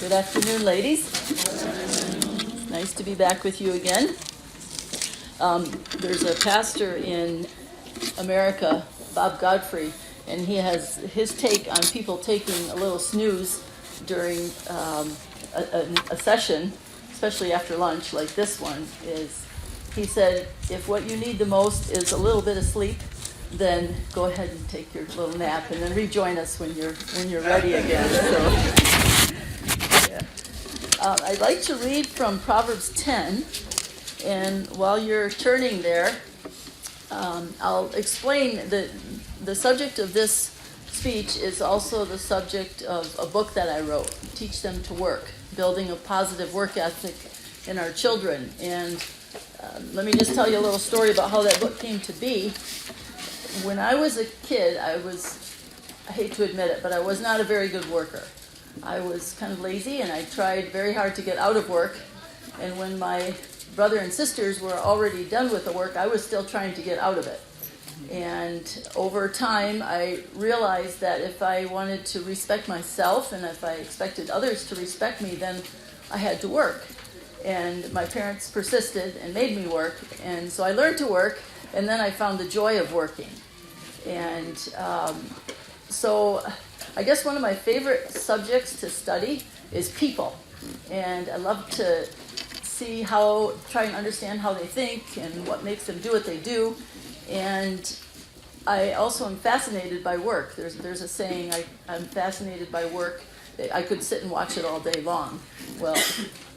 Good afternoon, ladies. It's nice to be back with you again. There's a pastor in America, Bob Godfrey, and he has his take on people taking a little snooze during a session, especially after lunch like this one, is he said, if what you need the most is a little bit of sleep, then go ahead and take your little nap and then rejoin us when you're ready again. So, yeah. I'd like to read from Proverbs 10, and while you're turning there, I'll explain that the subject of this speech is also the subject of a book that I wrote, Teach Them to Work, Building a Positive Work Ethic in Our Children. And let me just tell you a little story about how that book came to be. When I was a kid, I hate to admit it, but I was not a very good worker. I was kind of lazy, and I tried very hard to get out of work. And when my brother and sisters were already done with the work, I was still trying to get out of it. And over time, I realized that if I wanted to respect myself and if I expected others to respect me, then I had to work. And my parents persisted and made me work. And so I learned to work, and then I found the joy of working. And so I guess one of my favorite subjects to study is people. And I love to try and understand how they think and what makes them do what they do. And I also am fascinated by work. There's a saying, I'm fascinated by work. I could sit and watch it all day long. Well,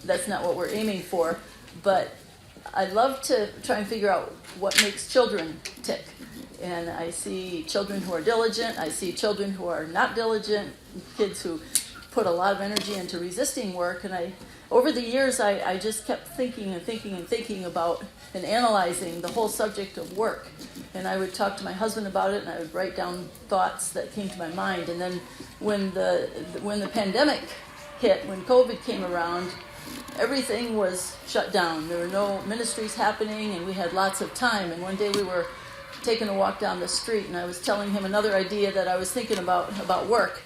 that's not what we're aiming for. But I love to try and figure out what makes children tick. And I see children who are diligent. I see children who are not diligent, kids who put a lot of energy into resisting work. And over the years, I just kept thinking about and analyzing the whole subject of work. And I would talk to my husband about it, and I would write down thoughts that came to my mind. And then when the pandemic hit, when COVID came around, everything was shut down. There were no ministries happening, and we had lots of time. And one day we were taking a walk down the street, and I was telling him another idea that I was thinking about work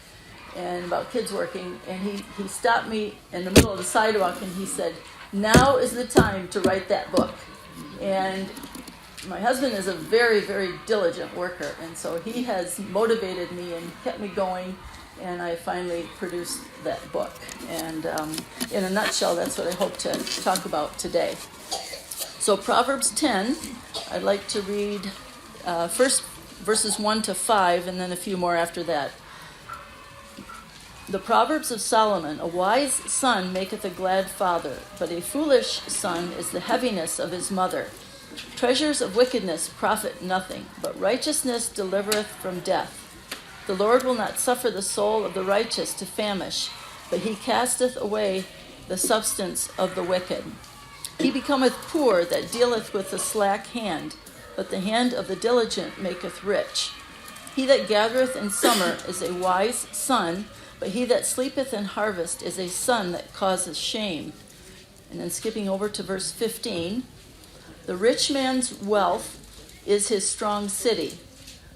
and about kids working. And he stopped me in the middle of the sidewalk, and he said, "Now is the time to write that book." And my husband is a very, very diligent worker, and so he has motivated me and kept me going. And I finally produced that book. And in a nutshell, that's what I hope to talk about today. So Proverbs 10, I'd like to read first verses 1 to 5, and then a few more after that. The Proverbs of Solomon: a wise son maketh a glad father, but a foolish son is the heaviness of his mother. Treasures of wickedness profit nothing, but righteousness delivereth from death. The Lord will not suffer the soul of the righteous to famish, but he casteth away the substance of the wicked. He becometh poor that dealeth with the slack hand, but the hand of the diligent maketh rich. He that gathereth in summer is a wise son, but he that sleepeth in harvest is a son that causeth shame. And then skipping over to verse 15, the rich man's wealth is his strong city.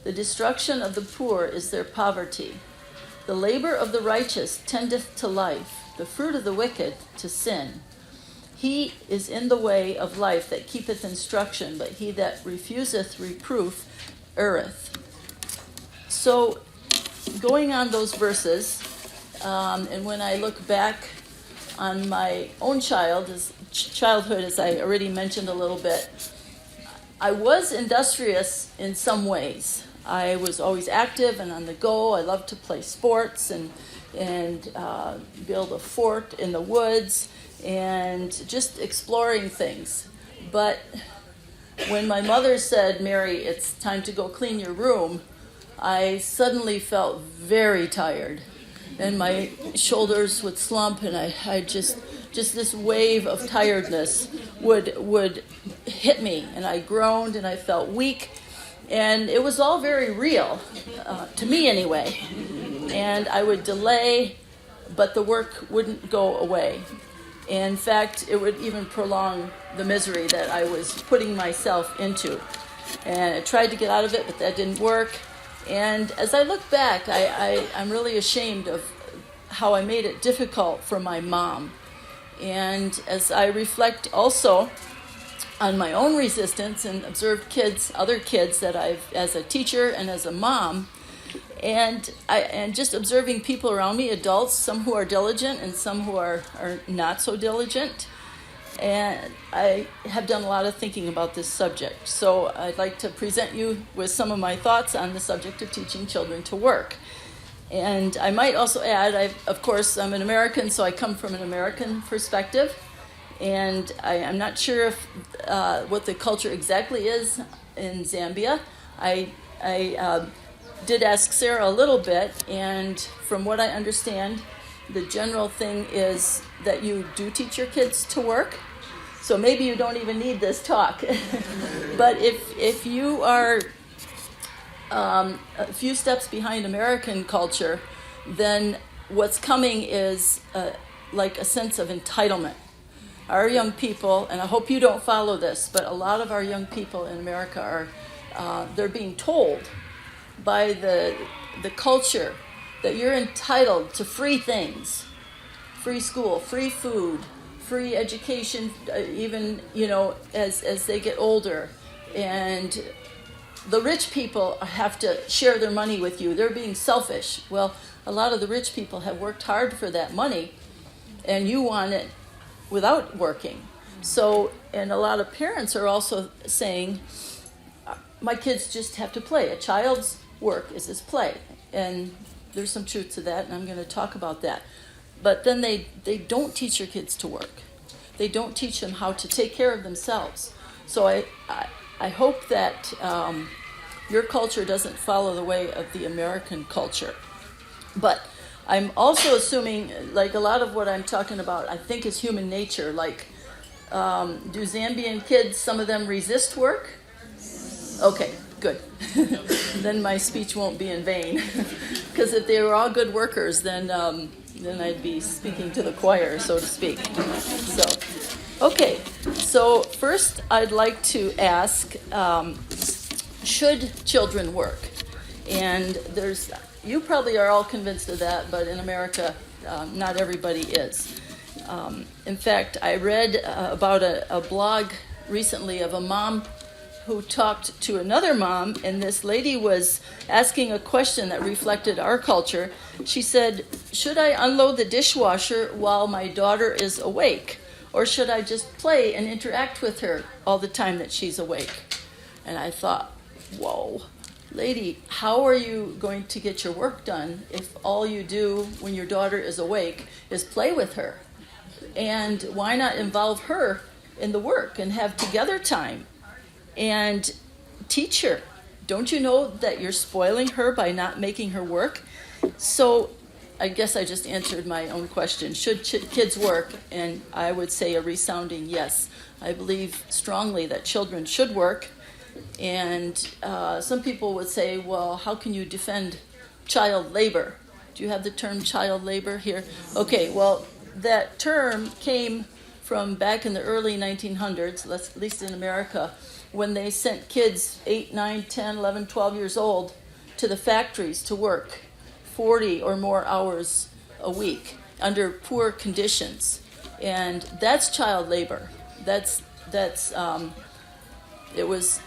The destruction of the poor is their poverty. The labor of the righteous tendeth to life, the fruit of the wicked to sin. He is in the way of life that keepeth instruction, but he that refuseth reproof erreth. So, going on those verses, and when I look back on my own childhood, as I already mentioned a little bit, I was industrious in some ways. I was always active and on the go. I loved to play sports and build a fort in the woods and just exploring things. But when my mother said, "Mary, it's time to go clean your room," I suddenly felt very tired. And my shoulders would slump, and I just this wave of tiredness would hit me, and I groaned and I felt weak. And it was all very real, to me anyway. And I would delay, but the work wouldn't go away. In fact, it would even prolong the misery that I was putting myself into. And I tried to get out of it, but that didn't work. And as I look back, I'm really ashamed of how I made it difficult for my mom. And as I reflect also on my own resistance and observed other kids that I've, as a teacher and as a mom, and just observing people around me, adults, some who are diligent and some who are not so diligent. And I have done a lot of thinking about this subject. So I'd like to present you with some of my thoughts on the subject of teaching children to work. And I might also add, of course, I'm an American, so I come from an American perspective. And I'm not sure if what the culture exactly is in Zambia. I did ask Sarah a little bit, and from what I understand, the general thing is that you do teach your kids to work. So maybe you don't even need this talk. But if you are a few steps behind American culture, then what's coming is like a sense of entitlement. Our young people, and I hope you don't follow this, but a lot of our young people in America are they're being told by the culture that you're entitled to free things, free school, free food, free education, even, as they get older. And the rich people have to share their money with you. They're being selfish. Well, a lot of the rich people have worked hard for that money, and you want it without working. So, and a lot of parents are also saying, my kids just have to play. A child's work is his play. And there's some truth to that, and I'm going to talk about that. But then they don't teach your kids to work. They don't teach them how to take care of themselves. So I hope that your culture doesn't follow the way of the American culture. But I'm also assuming, like a lot of what I'm talking about, I think is human nature. Like, do Zambian kids, some of them resist work? Okay, good. Then my speech won't be in vain. Because if they were all good workers, then I'd be speaking to the choir, so to speak. So first I'd like to ask, should children work? And you probably are all convinced of that, but in America, not everybody is. In fact, I read about a blog recently of a mom who talked to another mom, and this lady was asking a question that reflected our culture. She said, should I unload the dishwasher while my daughter is awake? Or should I just play and interact with her all the time that she's awake? And I thought, whoa, lady, how are you going to get your work done if all you do when your daughter is awake is play with her? And why not involve her in the work and have together time? And teach her. Don't you know that you're spoiling her by not making her work? So I guess I just answered my own question. Should kids work? And I would say a resounding yes. I believe strongly that children should work. And some people would say, well, how can you defend child labor? Do you have the term child labor here? Okay, well, that term came from back in the early 1900s, at least in America, when they sent kids 8, 9, 10, 11, 12 years old to the factories to work 40 or more hours a week under poor conditions. And that's child labor. It was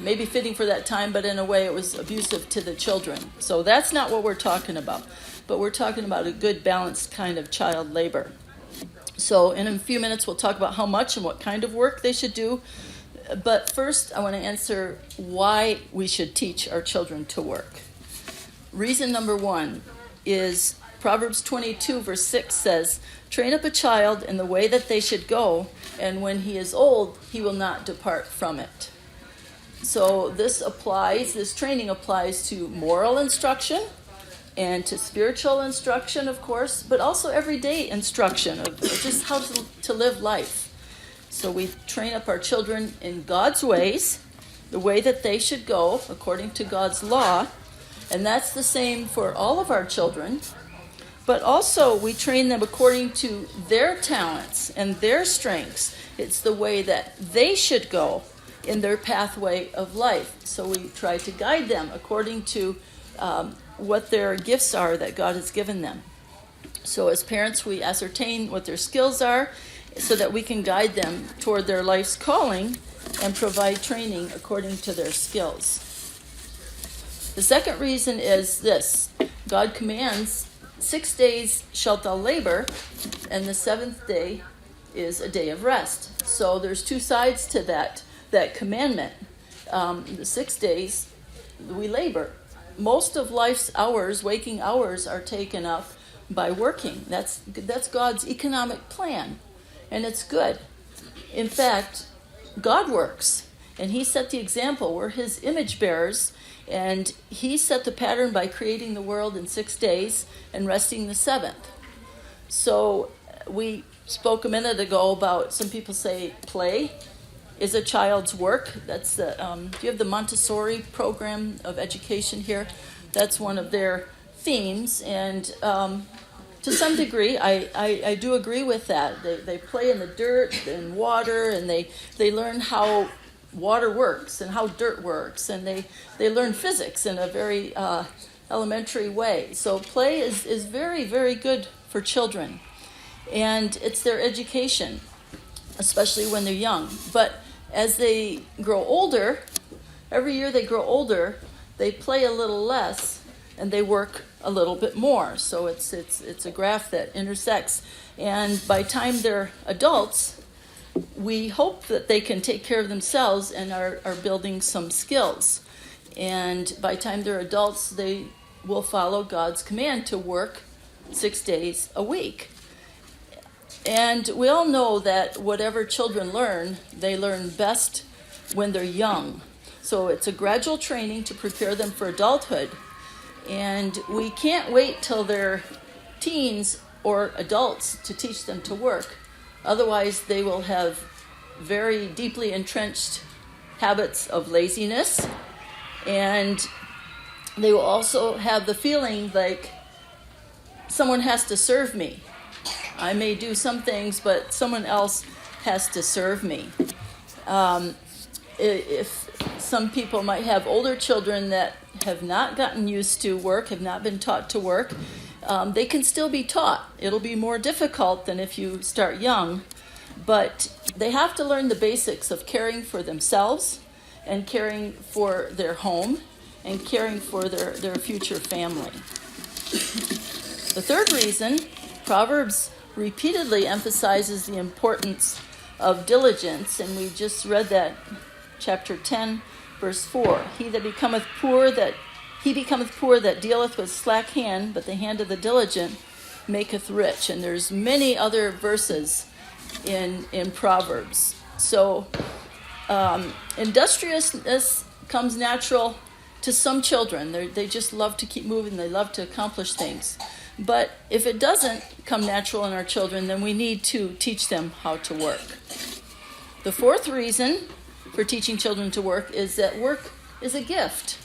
maybe fitting for that time, but in a way it was abusive to the children. So that's not what we're talking about. But we're talking about a good balanced kind of child labor. So in a few minutes we'll talk about how much and what kind of work they should do. But first, I want to answer why we should teach our children to work. Reason number one is Proverbs 22, verse 6 says, train up a child in the way that they should go, and when he is old, he will not depart from it. So this training applies to moral instruction and to spiritual instruction, of course, but also everyday instruction of just how to live life. So we train up our children in God's ways, the way that they should go according to God's law, and that's the same for all of our children. But also we train them according to their talents and their strengths. It's the way that they should go in their pathway of life. So we try to guide them according to what their gifts are that God has given them. So as parents, we ascertain what their skills are so that we can guide them toward their life's calling and provide training according to their skills. The second reason is this: God commands, 6 days shalt thou labor, and the seventh day is a day of rest. So there's two sides to that commandment. The 6 days we labor. Most of life's hours, waking hours, are taken up by working. That's God's economic plan, and it's good. In fact, God works, and he set the example. We're his image bearers, and he set the pattern by creating the world in 6 days and resting the seventh. So we spoke a minute ago about, some people say play is a child's work. That's the you have the Montessori program of education here. That's one of their themes, and to some degree, I do agree with that. They play in the dirt and water, and they learn how water works and how dirt works, and they learn physics in a very elementary way. So play is very, very good for children, and it's their education, especially when they're young. But as they grow older, every year they grow older, they play a little less and they work a little bit more. So it's a graph that intersects. And by the time they're adults, we hope that they can take care of themselves and are building some skills. And by the time they're adults, they will follow God's command to work 6 days a week. And we all know that whatever children learn, they learn best when they're young. So it's a gradual training to prepare them for adulthood. And we can't wait till they're teens or adults to teach them to work. Otherwise, they will have very deeply entrenched habits of laziness. And they will also have the feeling like someone has to serve me. I may do some things, but someone else has to serve me. If some people might have older children that have not gotten used to work, have not been taught to work, they can still be taught. It'll be more difficult than if you start young, but they have to learn the basics of caring for themselves and caring for their home and caring for their future family. The third reason, Proverbs repeatedly emphasizes the importance of diligence, and we just read that, chapter 10, verse 4. He becometh poor that dealeth with slack hand, but the hand of the diligent maketh rich. And there's many other verses in Proverbs. So industriousness comes natural to some children. They just love to keep moving. They love to accomplish things. But if it doesn't come natural in our children, then we need to teach them how to work. The fourth reason for teaching children to work is that work is a gift.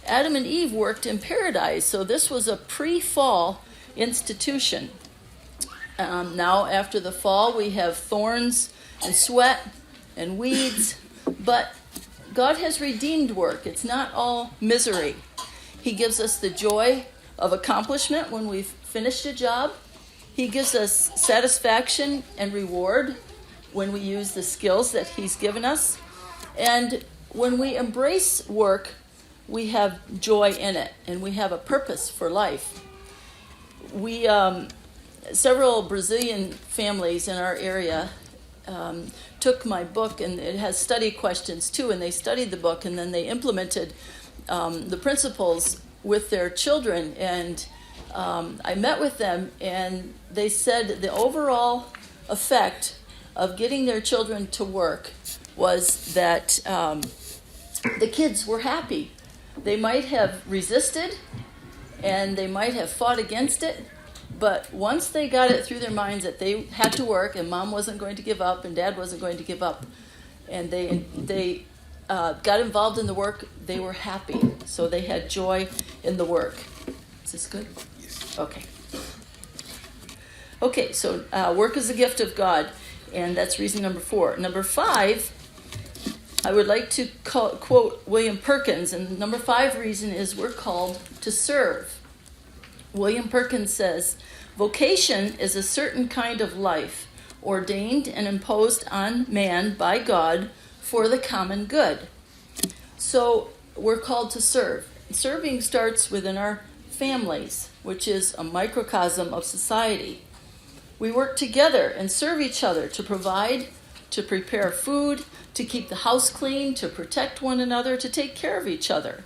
Adam and Eve worked in paradise, so this was a pre-fall institution. Now, after the fall, we have thorns and sweat and weeds, but God has redeemed work. It's not all misery. He gives us the joy of accomplishment when we've finished a job. He gives us satisfaction and reward when we use the skills that he's given us. And when we embrace work, we have joy in it, and we have a purpose for life. We, several Brazilian families in our area took my book, and it has study questions too, and they studied the book, and then they implemented the principles with their children. And I met with them, and they said the overall effect of getting their children to work was that the kids were happy. They might have resisted and they might have fought against it, but once they got it through their minds that they had to work and mom wasn't going to give up and dad wasn't going to give up, and they got involved in the work, they were happy. So they had joy in the work. Is this good? Yes. Okay, so work is a gift of God, and that's reason number 4. Number 5, I would like to quote William Perkins, and number 5 reason is we're called to serve. William Perkins says, Vocation is a certain kind of life ordained and imposed on man by God for the common good. So we're called to serve. Serving starts within our families, which is a microcosm of society. We work together and serve each other to provide, to prepare food, to keep the house clean, to protect one another, to take care of each other.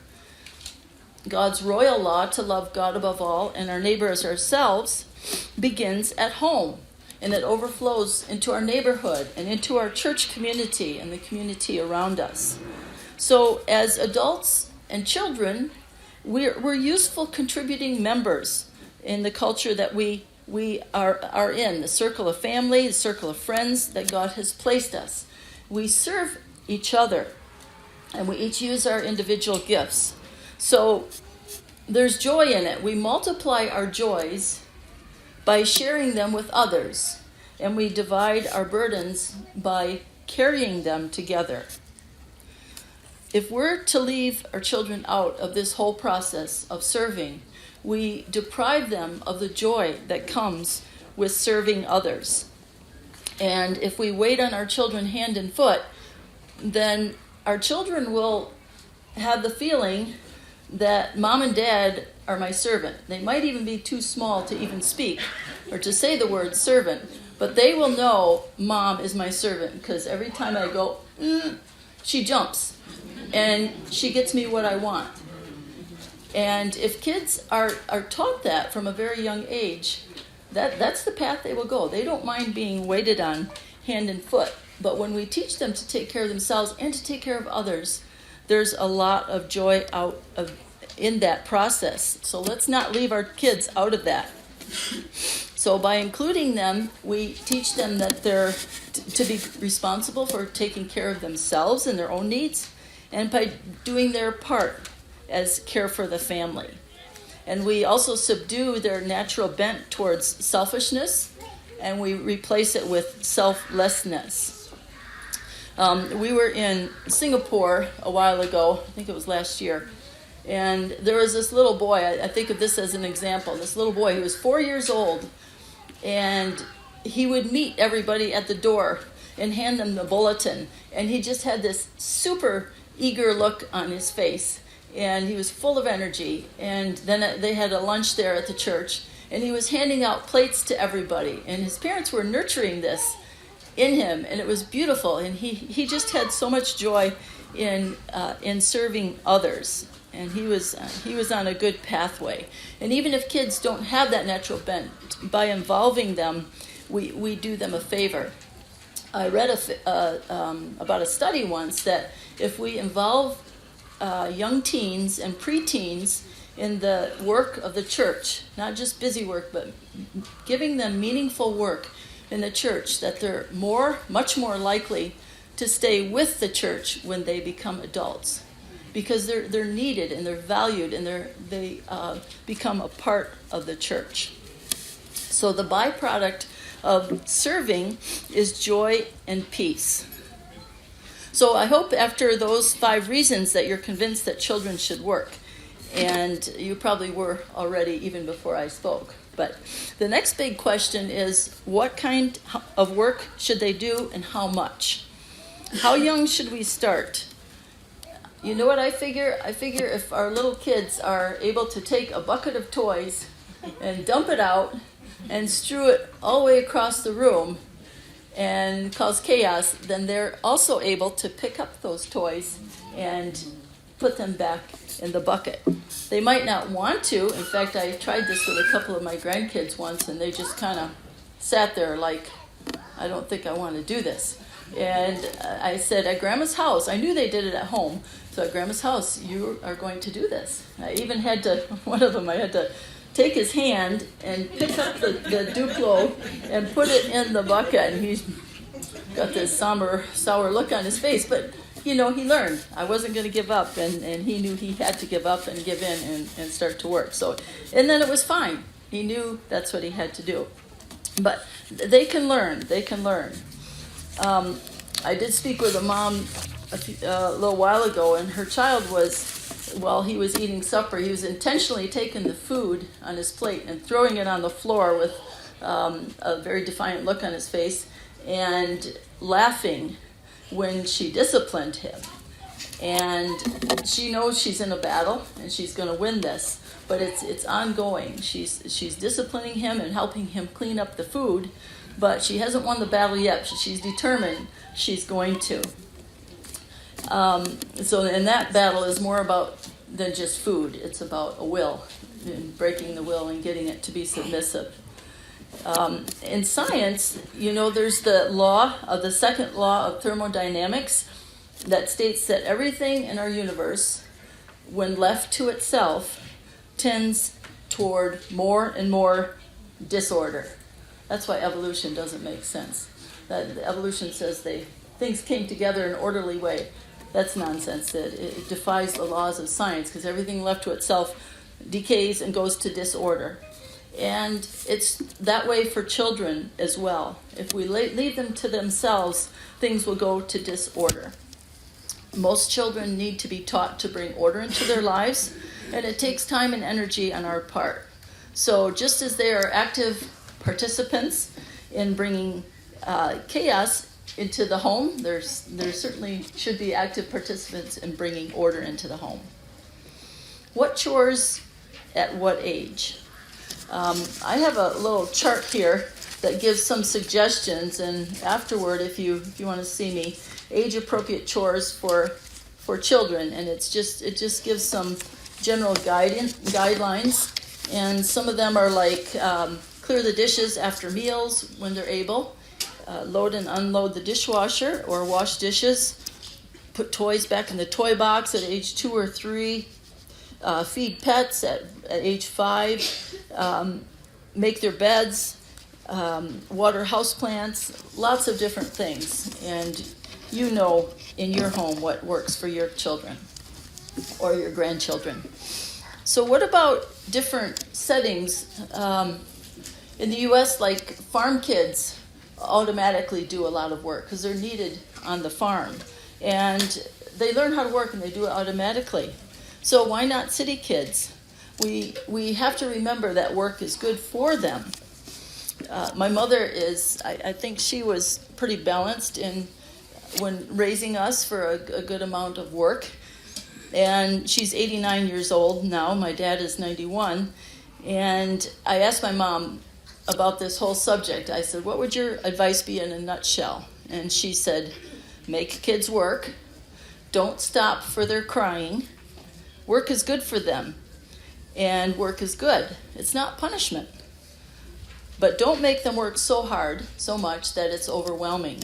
God's royal law to love God above all and our neighbor as ourselves begins at home, and it overflows into our neighborhood and into our church community and the community around us. So as adults and children, we're useful contributing members in the culture that we are in, the circle of family, the circle of friends that God has placed us. We serve each other, and we each use our individual gifts. So there's joy in it. We multiply our joys by sharing them with others, and we divide our burdens by carrying them together. If we're to leave our children out of this whole process of serving, we deprive them of the joy that comes with serving others. And if we wait on our children hand and foot, then our children will have the feeling that mom and dad are my servant. They might even be too small to even speak or to say the word servant, but they will know mom is my servant because every time I go, she jumps and she gets me what I want. And if kids are taught that from a very young age, that's the path they will go. They don't mind being waited on hand and foot. But when we teach them to take care of themselves and to take care of others, there's a lot of joy in that process. So let's not leave our kids out of that. So by including them, we teach them that they're to be responsible for taking care of themselves and their own needs, and by doing their part as care for the family. And we also subdue their natural bent towards selfishness, and we replace it with selflessness. We were in Singapore a while ago, I think it was last year, and there was this little boy, I think of this as an example, this little boy, he was 4 years old, and he would meet everybody at the door and hand them the bulletin, and he just had this super eager look on his face, and he was full of energy. And then they had a lunch there at the church, and he was handing out plates to everybody, and his parents were nurturing this in him, and it was beautiful, and he just had so much joy in serving others, and he was on a good pathway. And even if kids don't have that natural bent, by involving them, we do them a favor. I read about a study once that if we involve young teens and preteens in the work of the church, not just busy work, but giving them meaningful work in the church, that they're much more likely to stay with the church when they become adults, because they're needed and they're valued and they become a part of the church. So the byproduct of serving is joy and peace. So I hope after those 5 reasons that you're convinced that children should work. And you probably were already even before I spoke. But the next big question is, what kind of work should they do and how much? How young should we start? You know what I figure? I figure if our little kids are able to take a bucket of toys and dump it out and strew it all the way across the room and cause chaos, then they're also able to pick up those toys and put them back in the bucket. They might not want to. In fact, I tried this with a couple of my grandkids once, and they just kind of sat there like, I don't think I want to do this. And I said, at Grandma's house, I knew they did it at home, so at Grandma's house, you are going to do this. I even had to, one of them, I had to take his hand and pick up the Duplo and put it in the bucket, and he's got this sour look on his face, but he learned. I wasn't going to give up, and he knew he had to give up and give in and start to work. So, and then it was fine. He knew that's what he had to do. But they can learn. I did speak with a mom a little while ago, and her child was, while he was eating supper, he was intentionally taking the food on his plate and throwing it on the floor with a very defiant look on his face, and laughing when she disciplined him. And she knows she's in a battle and she's going to win this, but it's ongoing. She's disciplining him and helping him clean up the food, but she hasn't won the battle yet. She's determined she's going to. And that battle is more about than just food. It's about a will, and breaking the will and getting it to be submissive. In science, there's the second law of thermodynamics that states that everything in our universe, when left to itself, tends toward more and more disorder. That's why evolution doesn't make sense. That evolution says things came together in an orderly way. That's nonsense. It defies the laws of science, because everything left to itself decays and goes to disorder. And it's that way for children as well. If we leave them to themselves, things will go to disorder. Most children need to be taught to bring order into their lives, and it takes time and energy on our part. So just as they are active participants in bringing chaos into the home, there certainly should be active participants in bringing order into the home. What chores at what age? I have a little chart here that gives some suggestions, and afterward, if you want to see me, age-appropriate chores for children, and it just gives some general guidelines, and some of them are like clear the dishes after meals when they're able, load and unload the dishwasher or wash dishes, put toys back in the toy box at age 2 or 3, feed pets at age 5, make their beds, water houseplants, lots of different things. And in your home what works for your children or your grandchildren. So what about different settings? In the U.S., like farm kids automatically do a lot of work because they're needed on the farm. And they learn how to work and they do it automatically. So why not city kids? We have to remember that work is good for them. My mother I think she was pretty balanced when raising us for a good amount of work. And she's 89 years old now. My dad is 91. And I asked my mom about this whole subject. I said, what would your advice be in a nutshell? And she said, make kids work. Don't stop for their crying. Work is good for them. And work is good. It's not punishment. But don't make them work so hard, so much that it's overwhelming.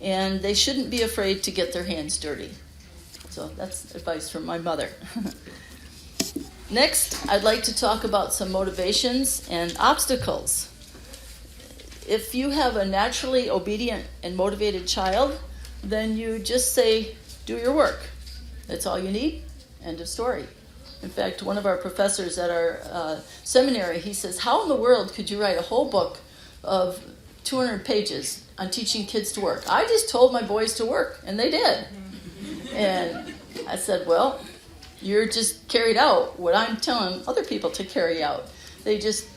And they shouldn't be afraid to get their hands dirty. So that's advice from my mother. Next, I'd like to talk about some motivations and obstacles. If you have a naturally obedient and motivated child, then you just say, do your work. That's all you need. End of story. In fact, one of our professors at our seminary, he says, how in the world could you write a whole book of 200 pages on teaching kids to work? I just told my boys to work, and they did. And I said, well, you're just carried out what I'm telling other people to carry out. They just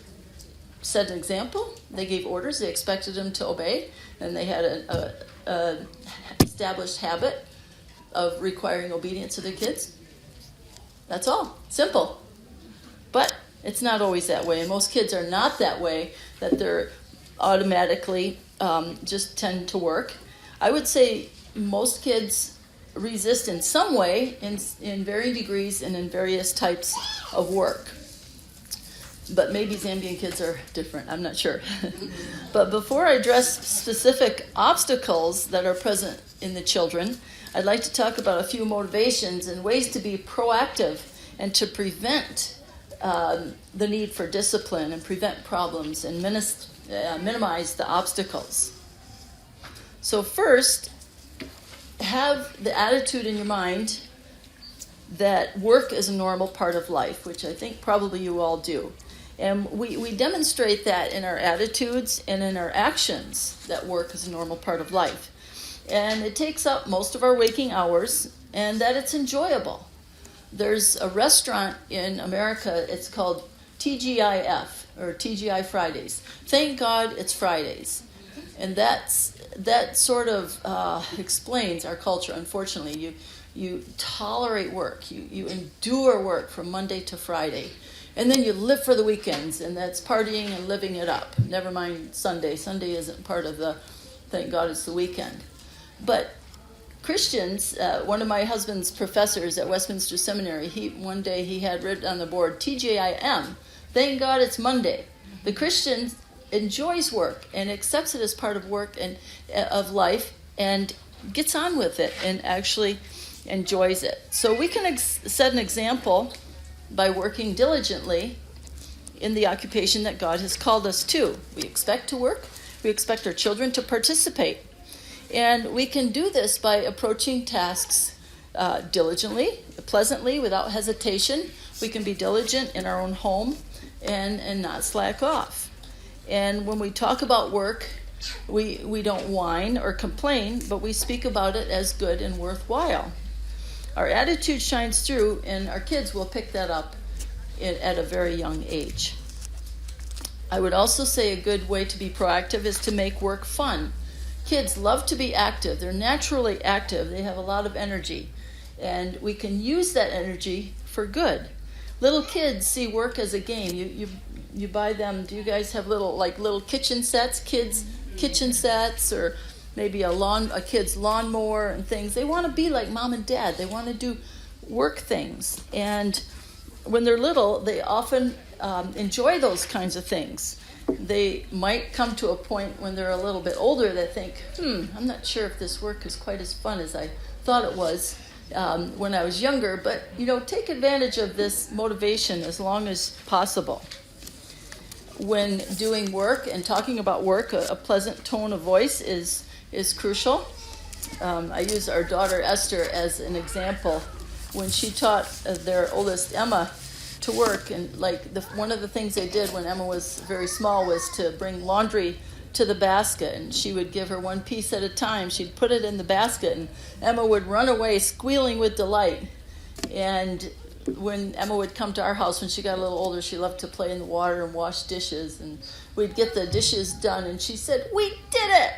set an example. They gave orders. They expected them to obey. And they had an established habit of requiring obedience of their kids. That's all. Simple. But it's not always that way. And most kids are not that way, that they're automatically just tend to work. I would say most kids resist in some way, in varying degrees and in various types of work. But maybe Zambian kids are different. I'm not sure. But before I address specific obstacles that are present in the children, I'd like to talk about a few motivations and ways to be proactive and to prevent the need for discipline and prevent problems and minimize the obstacles. So first, have the attitude in your mind that work is a normal part of life, which I think probably you all do. And we demonstrate that in our attitudes and in our actions, that work is a normal part of life. And it takes up most of our waking hours, and that it's enjoyable. There's a restaurant in America, it's called TGIF, or TGI Fridays. Thank God it's Fridays. And that sort of explains our culture, unfortunately. You tolerate work. You endure work from Monday to Friday. And then you live for the weekends, and that's partying and living it up. Never mind Sunday. Sunday isn't part of the thank God it's the weekend. But Christians, one of my husband's professors at Westminster Seminary, one day he had written on the board, TGIM, thank God it's Monday. The Christian enjoys work and accepts it as part of work and of life and gets on with it and actually enjoys it. So we can set an example by working diligently in the occupation that God has called us to. We expect to work. We expect our children to participate. And we can do this by approaching tasks diligently, pleasantly, without hesitation. We can be diligent in our own home and not slack off. And when we talk about work, we don't whine or complain, but we speak about it as good and worthwhile. Our attitude shines through, and our kids will pick that up at a very young age. I would also say a good way to be proactive is to make work fun. Kids love to be active. They're naturally active. They have a lot of energy. And we can use that energy for good. Little kids see work as a game. You buy them, do you guys have little kitchen sets, kids kitchen sets, or maybe a kid's lawnmower and things? They want to be like mom and dad. They want to do work things. And when they're little, they often enjoy those kinds of things. They might come to a point when they're a little bit older that think, I'm not sure if this work is quite as fun as I thought it was when I was younger. But, take advantage of this motivation as long as possible. When doing work and talking about work, a pleasant tone of voice is crucial. I use our daughter Esther as an example. When she taught their oldest Emma to work, and one of the things they did when Emma was very small was to bring laundry to the basket, and she would give her one piece at a time. She'd put it in the basket, and Emma would run away squealing with delight. And when Emma would come to our house when she got a little older, she loved to play in the water and wash dishes, and we'd get the dishes done, and she said, "We did it!"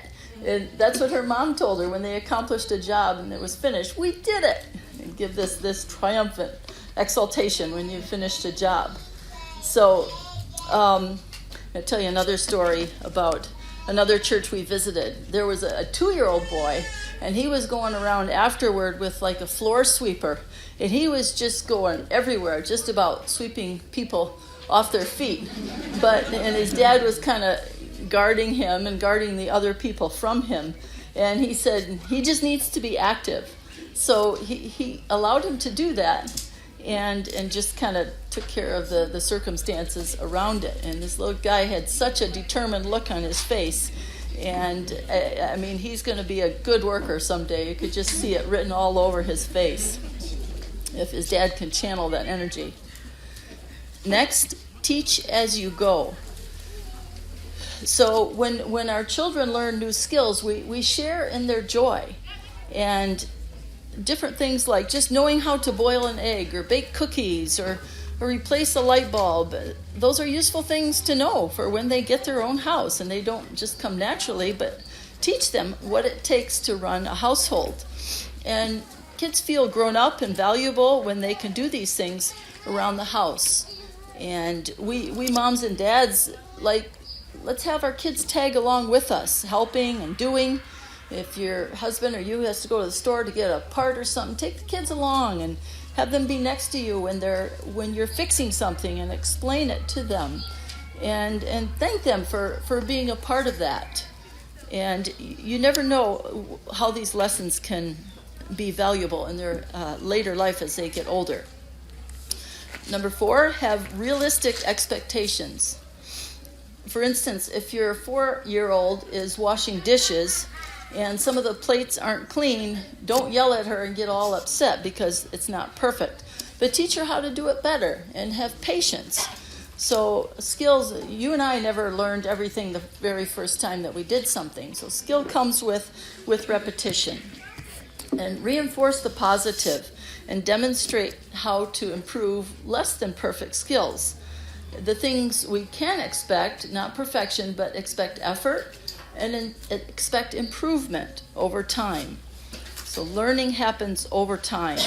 And that's what her mom told her when they accomplished a job and it was finished. "We did it!" And give this triumphant exaltation when you finished a job. So I'll tell you another story about another church we visited. There was a 2-year-old boy, and he was going around afterward with a floor sweeper, and he was just going everywhere, just about sweeping people off their feet. And his dad was kind of guarding him and guarding the other people from him, and he said he just needs to be active. So he allowed him to do that, and just kind of took care of the circumstances around it. And this little guy had such a determined look on his face. And, he's going to be a good worker someday. You could just see it written all over his face if his dad can channel that energy. Next, teach as you go. So when our children learn new skills, we share in their joy. And different things like just knowing how to boil an egg or bake cookies or replace a light bulb. Those are useful things to know for when they get their own house, and they don't just come naturally, but teach them what it takes to run a household. And kids feel grown up and valuable when they can do these things around the house. And we moms and dads, let's have our kids tag along with us, helping and doing. If your husband or you has to go to the store to get a part or something, take the kids along and have them be next to you when you're fixing something, and explain it to them, and thank them for being a part of that. And you never know how these lessons can be valuable in their later life as they get older. Number 4, have realistic expectations. For instance, if your 4-year-old is washing dishes and some of the plates aren't clean, don't yell at her and get all upset because it's not perfect. But teach her how to do it better and have patience. So skills, you and I never learned everything the very first time that we did something. So skill comes with repetition. And reinforce the positive and demonstrate how to improve less than perfect skills. the things we can expect, not perfection, but expect effort and expect improvement over time. So learning happens over time.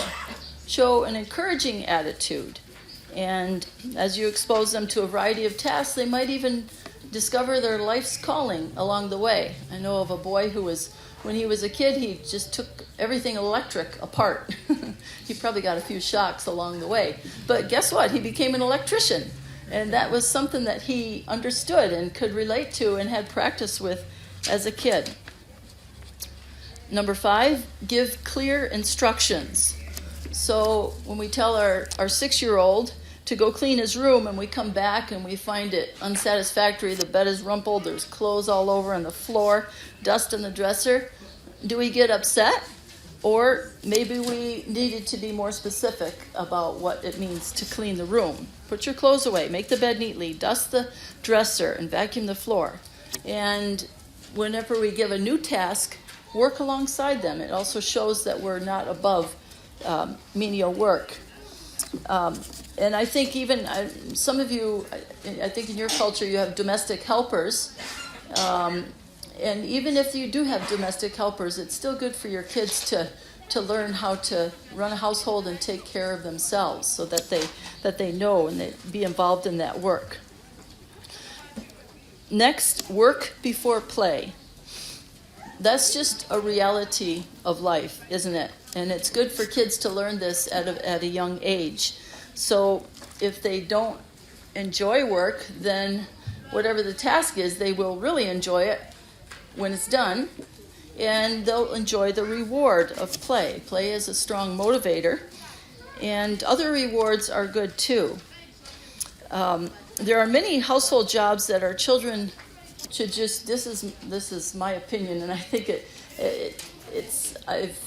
Show an encouraging attitude. And as you expose them to a variety of tasks, they might even discover their life's calling along the way. I know of a boy who when he was a kid, he just took everything electric apart. He probably got a few shocks along the way. But guess what? He became an electrician. And that was something that he understood and could relate to and had practice with as a kid. Number 5, give clear instructions. So when we tell our 6-year-old to go clean his room and we come back and we find it unsatisfactory, the bed is rumpled, there's clothes all over on the floor, dust in the dresser, do we get upset? Or maybe we needed to be more specific about what it means to clean the room. Put your clothes away, make the bed neatly, dust the dresser, and vacuum the floor. And whenever we give a new task, work alongside them. It also shows that we're not above menial work. And I think even some of you, I think in your culture you have domestic helpers. And even if you do have domestic helpers, it's still good for your kids to learn how to run a household and take care of themselves so that they know and they be involved in that work. Next, work before play. That's just a reality of life, isn't it? And it's good for kids to learn this at a young age. So if they don't enjoy work, then whatever the task is, they will really enjoy it when it's done, and they'll enjoy the reward of play. Play is a strong motivator, and other rewards are good too. There are many household jobs that our children should just, this is my opinion, and I think I've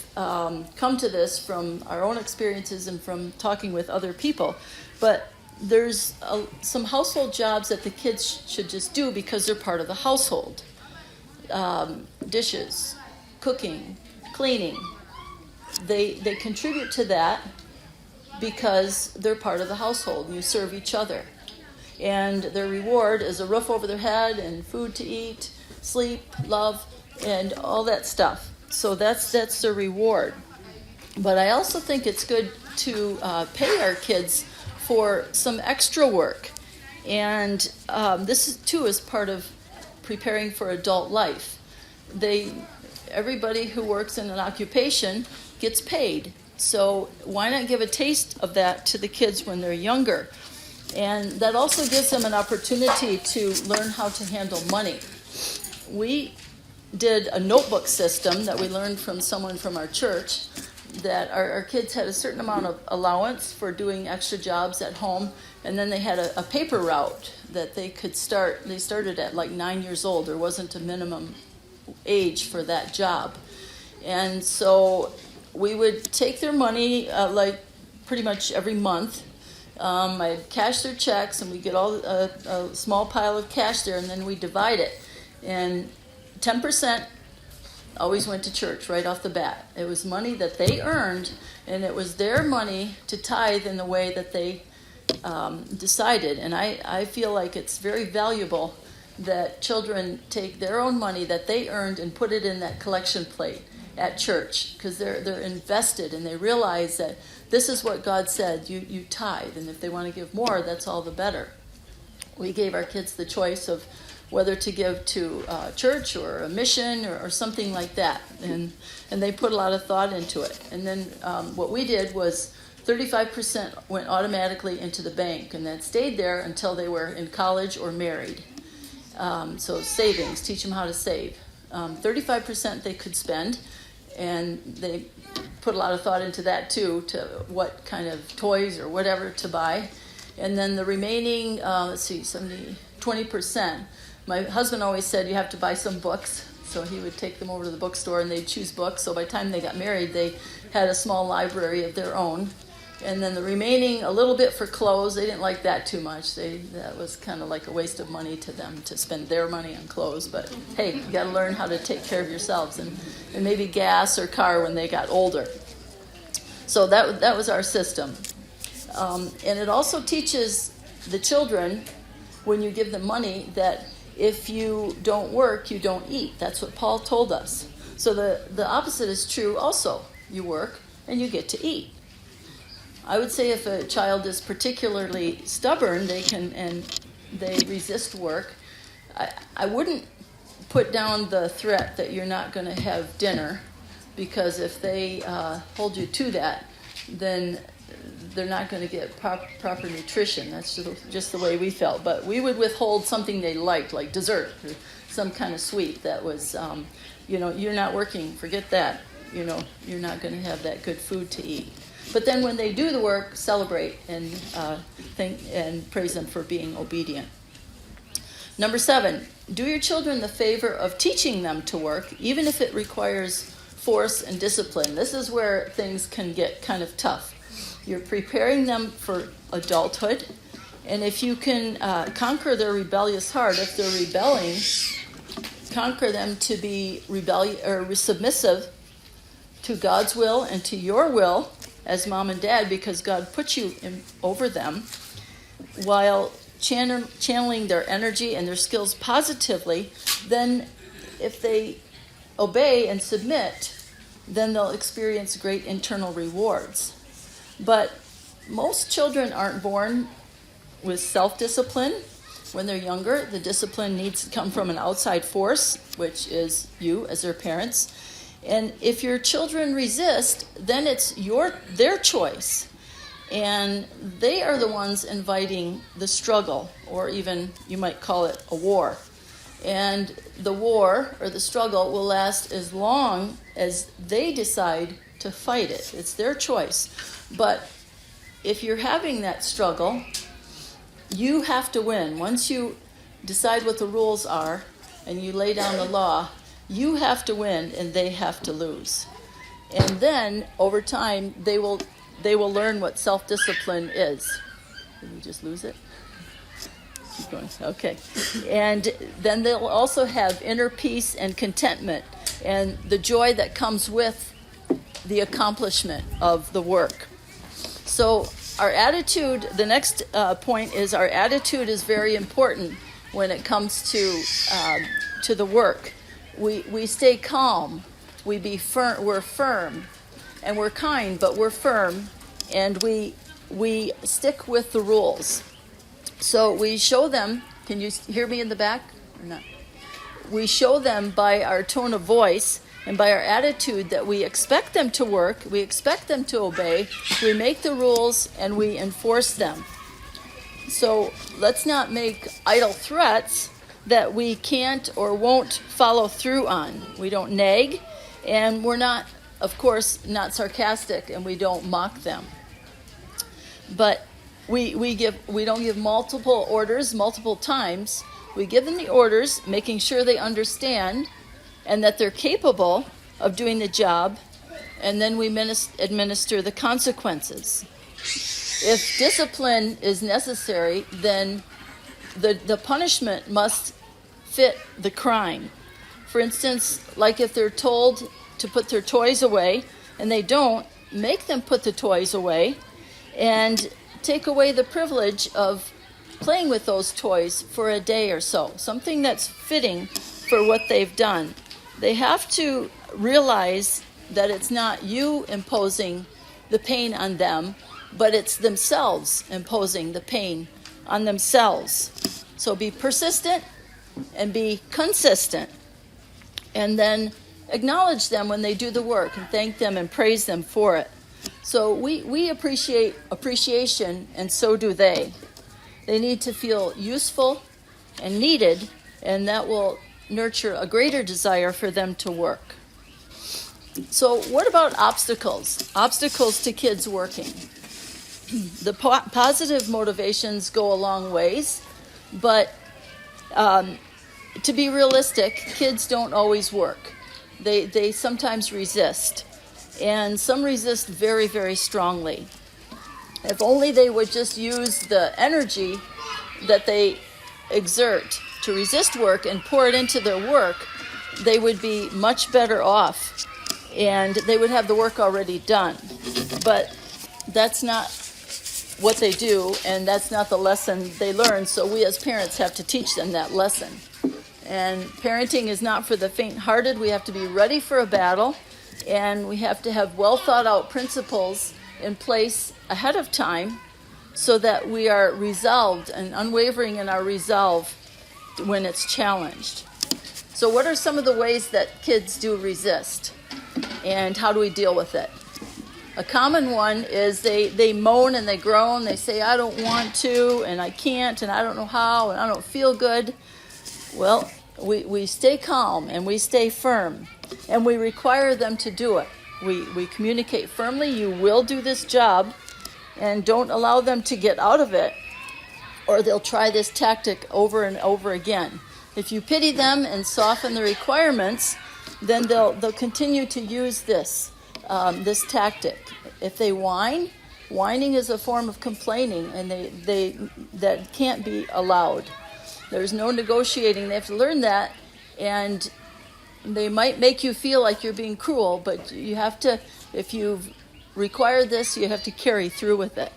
come to this from our own experiences and from talking with other people, but there's some household jobs that the kids should just do because they're part of the household. Dishes, cooking, cleaning. They contribute to that because they're part of the household and you serve each other. And their reward is a roof over their head and food to eat, sleep, love, and all that stuff. So that's their reward. But I also think it's good to pay our kids for some extra work. And this too is part of preparing for adult life. Everybody who works in an occupation gets paid. So why not give a taste of that to the kids when they're younger? And that also gives them an opportunity to learn how to handle money. We did a notebook system that we learned from someone from our church, that our kids had a certain amount of allowance for doing extra jobs at home, and then they had a paper route that they could start. They started at like 9 years old. There wasn't a minimum age for that job. And so we would take their money like pretty much every month. I'd cash their checks, and we get all a small pile of cash there, and then we divide it. And 10% always went to church right off the bat. It was money that they earned, and it was their money to tithe in the way that they decided. And I feel like it's very valuable that children take their own money that they earned and put it in that collection plate at church, because they're invested and they realize that this is what God said, you tithe, and if they want to give more, that's all the better. We gave our kids the choice of whether to give to church or a mission or something like that, and they put a lot of thought into it. And then what we did was 35% went automatically into the bank, and that stayed there until they were in college or married. So savings, teach them how to save. 35% they could spend, and they put a lot of thought into that too, to what kind of toys or whatever to buy. And then the remaining, 20%. My husband always said you have to buy some books, so he would take them over to the bookstore and they'd choose books. So by the time they got married, they had a small library of their own. And then the remaining, a little bit for clothes. They didn't like that too much. That was kind of like a waste of money to them to spend their money on clothes. But hey, you got to learn how to take care of yourselves, and maybe gas or car when they got older. So that was our system. And it also teaches the children, when you give them money, that if you don't work, you don't eat. That's what Paul told us. So the opposite is true also. You work and you get to eat. I would say if a child is particularly stubborn, they resist work. I wouldn't put down the threat that you're not going to have dinner, because if they hold you to that, then they're not going to get proper nutrition. That's just the way we felt. But we would withhold something they liked, like dessert or some kind of sweet that was, you're not working, forget that. You're not going to have that good food to eat. But then when they do the work, celebrate and thank and praise them for being obedient. Number 7, do your children the favor of teaching them to work, even if it requires force and discipline. This is where things can get kind of tough. You're preparing them for adulthood, and if you can conquer their rebellious heart, if they're rebelling, conquer them to be submissive to God's will and to your will as mom and dad, because God put you over them, while channeling their energy and their skills positively. Then if they obey and submit, then they'll experience great internal rewards. But most children aren't born with self-discipline. When they're younger, the discipline needs to come from an outside force, which is you as their parents. And if your children resist, then it's their choice. And they are the ones inviting the struggle, or even you might call it a war. And the war or the struggle will last as long as they decide to fight it. It's their choice. But if you're having that struggle, you have to win. Once you decide what the rules are and you lay down the law, you have to win and they have to lose. And then over time they will learn what self-discipline is. Did we just lose it? Keep going. Okay. And then they'll also have inner peace and contentment and the joy that comes with the accomplishment of the work. So our attitude, the next point is our attitude is very important when it comes to the work. We stay calm, we're firm, and we're kind, but we're firm, and we stick with the rules. So we show them, can you hear me in the back or not? We show them by our tone of voice and by our attitude that we expect them to work, we expect them to obey, we make the rules and we enforce them. So let's not make idle threats that we can't or won't follow through on. We don't nag, and we're not, of course, not sarcastic, and we don't mock them. But we don't give multiple orders multiple times. We give them the orders, making sure they understand and that they're capable of doing the job, and then we administer the consequences. If discipline is necessary, then the punishment must fit the crime. For instance, like if they're told to put their toys away and they don't, make them put the toys away and take away the privilege of playing with those toys for a day or so, something that's fitting for what they've done. They have to realize that it's not you imposing the pain on them, but it's themselves imposing the pain on themselves. So be persistent and be consistent. And then acknowledge them when they do the work and thank them and praise them for it. So we appreciate appreciation, and so do they. They need to feel useful and needed, and that will nurture a greater desire for them to work. So what about obstacles? Obstacles to kids working. The positive motivations go a long ways, but to be realistic, kids don't always work. They sometimes resist, and some resist very, very strongly. If only they would just use the energy that they exert to resist work and pour it into their work, they would be much better off, and they would have the work already done. But that's not what they do, and that's not the lesson they learn. So we as parents have to teach them that lesson. And parenting is not for the faint-hearted. We have to be ready for a battle, and we have to have well thought out principles in place ahead of time so that we are resolved and unwavering in our resolve when it's challenged. So what are some of the ways that kids do resist, and how do we deal with it? A common one is they moan and they groan. They say, I don't want to, and I can't, and I don't know how, and I don't feel good. Well, we stay calm and we stay firm, and we require them to do it. We communicate firmly, you will do this job, and don't allow them to get out of it, or they'll try this tactic over and over again. If you pity them and soften the requirements, then they'll continue to use this tactic. If they whine, whining is a form of complaining, and that can't be allowed. There's no negotiating. They have to learn that, and they might make you feel like you're being cruel, but you have to, if you've required this, you have to carry through with it.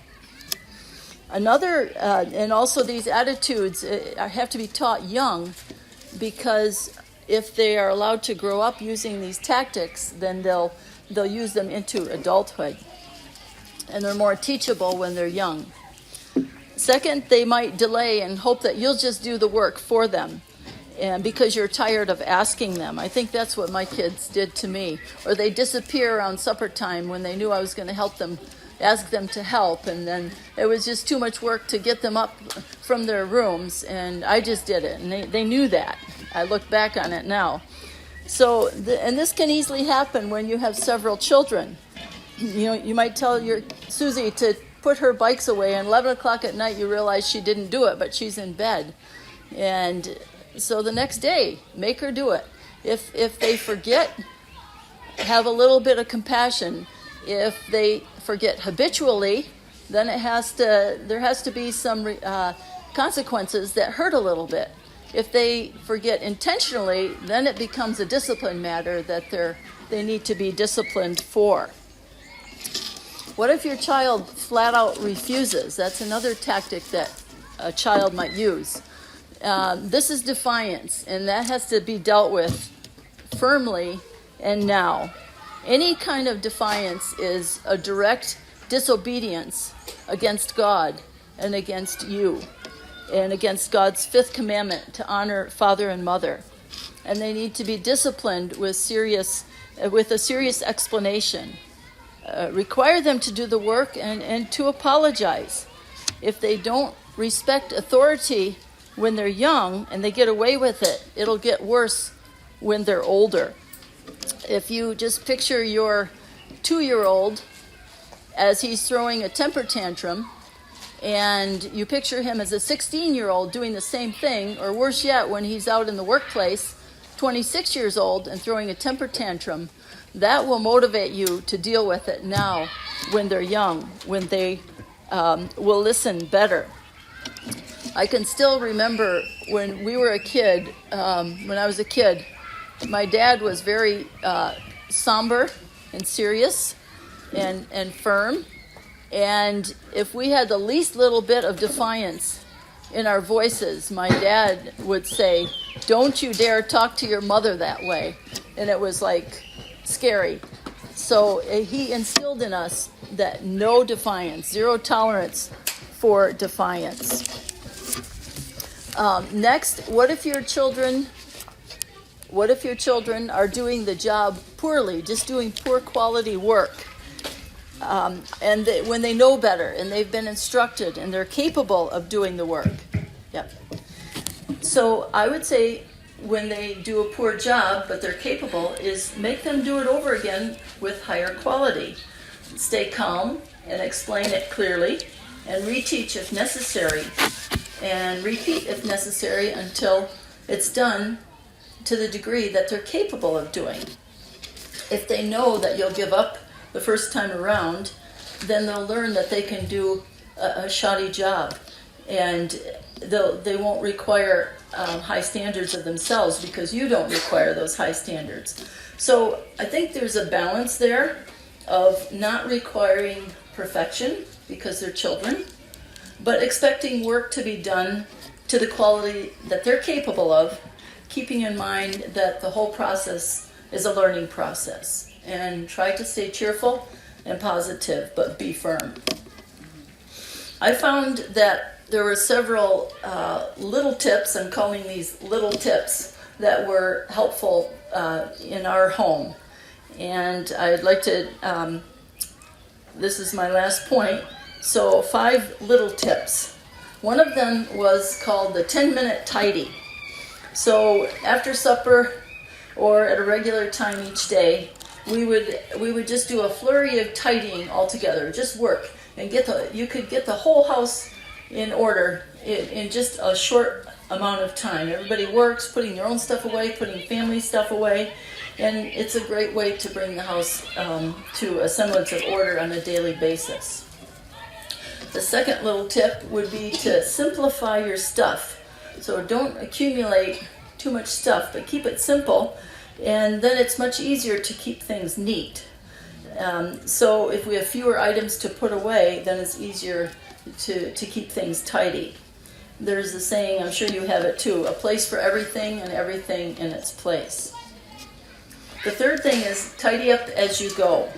Another, and also these attitudes have to be taught young, because if they are allowed to grow up using these tactics, then they'll use them into adulthood. And they're more teachable when they're young. Second, they might delay and hope that you'll just do the work for them, and because you're tired of asking them. I think that's what my kids did to me. Or they disappear around supper time when they knew I was going to help them, ask them to help, and then it was just too much work to get them up from their rooms, and I just did it, and they knew that. I look back on it now. So, and this can easily happen when you have several children. You might tell your Susie to put her bikes away, and 11 o'clock at night you realize she didn't do it, but she's in bed. And so the next day, make her do it. If they forget, have a little bit of compassion. If they forget habitually, then there has to be some consequences that hurt a little bit. If they forget intentionally, then it becomes a discipline matter that they need to be disciplined for. What if your child flat out refuses? That's another tactic that a child might use. This is defiance, and that has to be dealt with firmly and now. Any kind of defiance is a direct disobedience against God and against you, and against God's fifth commandment to honor father and mother. And they need to be disciplined with a serious explanation. Require them to do the work and to apologize. If they don't respect authority when they're young and they get away with it, it'll get worse when they're older. If you just picture your 2-year-old as he's throwing a temper tantrum, and you picture him as a 16-year-old doing the same thing, or worse yet, when he's out in the workplace, 26 years old and throwing a temper tantrum, that will motivate you to deal with it now when they're young, when they will listen better. I can still remember when we were a kid, when I was a kid, my dad was very somber and serious and firm. And if we had the least little bit of defiance in our voices, my dad would say, "Don't you dare talk to your mother that way." And it was like scary. So he instilled in us that no defiance, zero tolerance for defiance. Next, what if your children are doing the job poorly, just doing poor quality work? When they know better and they've been instructed and they're capable of doing the work. Yep. So I would say when they do a poor job but they're capable is make them do it over again with higher quality. Stay calm and explain it clearly and reteach if necessary and repeat if necessary until it's done to the degree that they're capable of doing. If they know that you'll give up the first time around, then they'll learn that they can do a shoddy job, and they won't require high standards of themselves because you don't require those high standards. So I think there's a balance there of not requiring perfection because they're children, but expecting work to be done to the quality that they're capable of, keeping in mind that the whole process is a learning process. And try to stay cheerful and positive, but be firm. I found that there were several little tips, I'm calling these little tips, that were helpful in our home. And I'd like to, this is my last point, so 5 little tips. One of them was called the 10-minute tidy. So after supper or at a regular time each day, we would just do a flurry of tidying all together, just work, and you could get the whole house in order in just a short amount of time. Everybody works, putting their own stuff away, putting family stuff away, and it's a great way to bring the house to a semblance of order on a daily basis. The second little tip would be to simplify your stuff. So don't accumulate too much stuff, but keep it simple, and then it's much easier to keep things neat. So if we have fewer items to put away, then it's easier to keep things tidy. There's a saying, I'm sure you have it too, a place for everything and everything in its place. The third thing is tidy up as you go.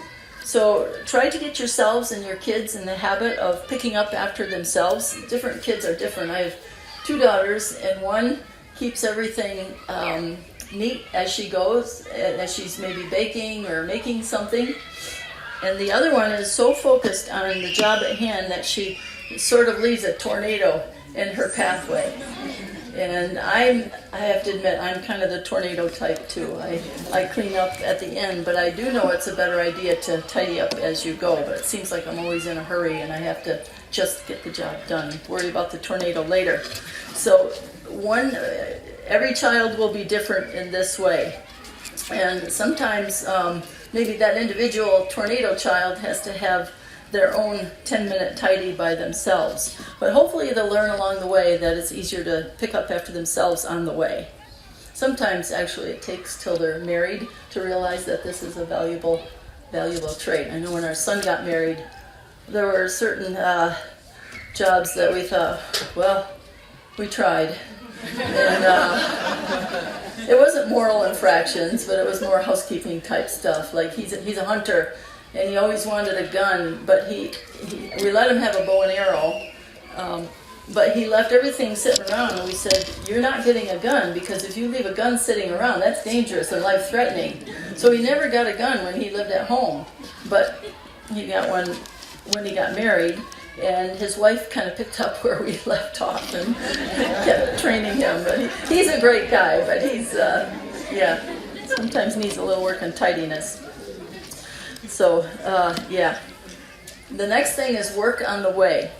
So try to get yourselves and your kids in the habit of picking up after themselves. Different kids are different. I have 2 daughters, and one keeps everything neat as she goes, as she's maybe baking or making something. And the other one is so focused on the job at hand that she sort of leaves a tornado in her pathway. And I have to admit, I'm kind of the tornado type too. I clean up at the end, but I do know it's a better idea to tidy up as you go. But it seems like I'm always in a hurry and I have to just get the job done. Worry about the tornado later. So every child will be different in this way. And sometimes maybe that individual tornado child has to have their own 10-minute tidy by themselves. But hopefully they'll learn along the way that it's easier to pick up after themselves on the way. Sometimes actually it takes till they're married to realize that this is a valuable trait. I know when our son got married, there were certain jobs that we thought, well, we tried. And it wasn't moral infractions, but it was more housekeeping type stuff. Like he's a hunter, and he always wanted a gun, but we let him have a bow and arrow, but he left everything sitting around, and we said, you're not getting a gun, because if you leave a gun sitting around, that's dangerous and life-threatening. So he never got a gun when he lived at home, but he got one when he got married, and his wife kind of picked up where we left off and kept training him. But he's a great guy, but he's, sometimes needs a little work on tidiness. So, The next thing is work on the way.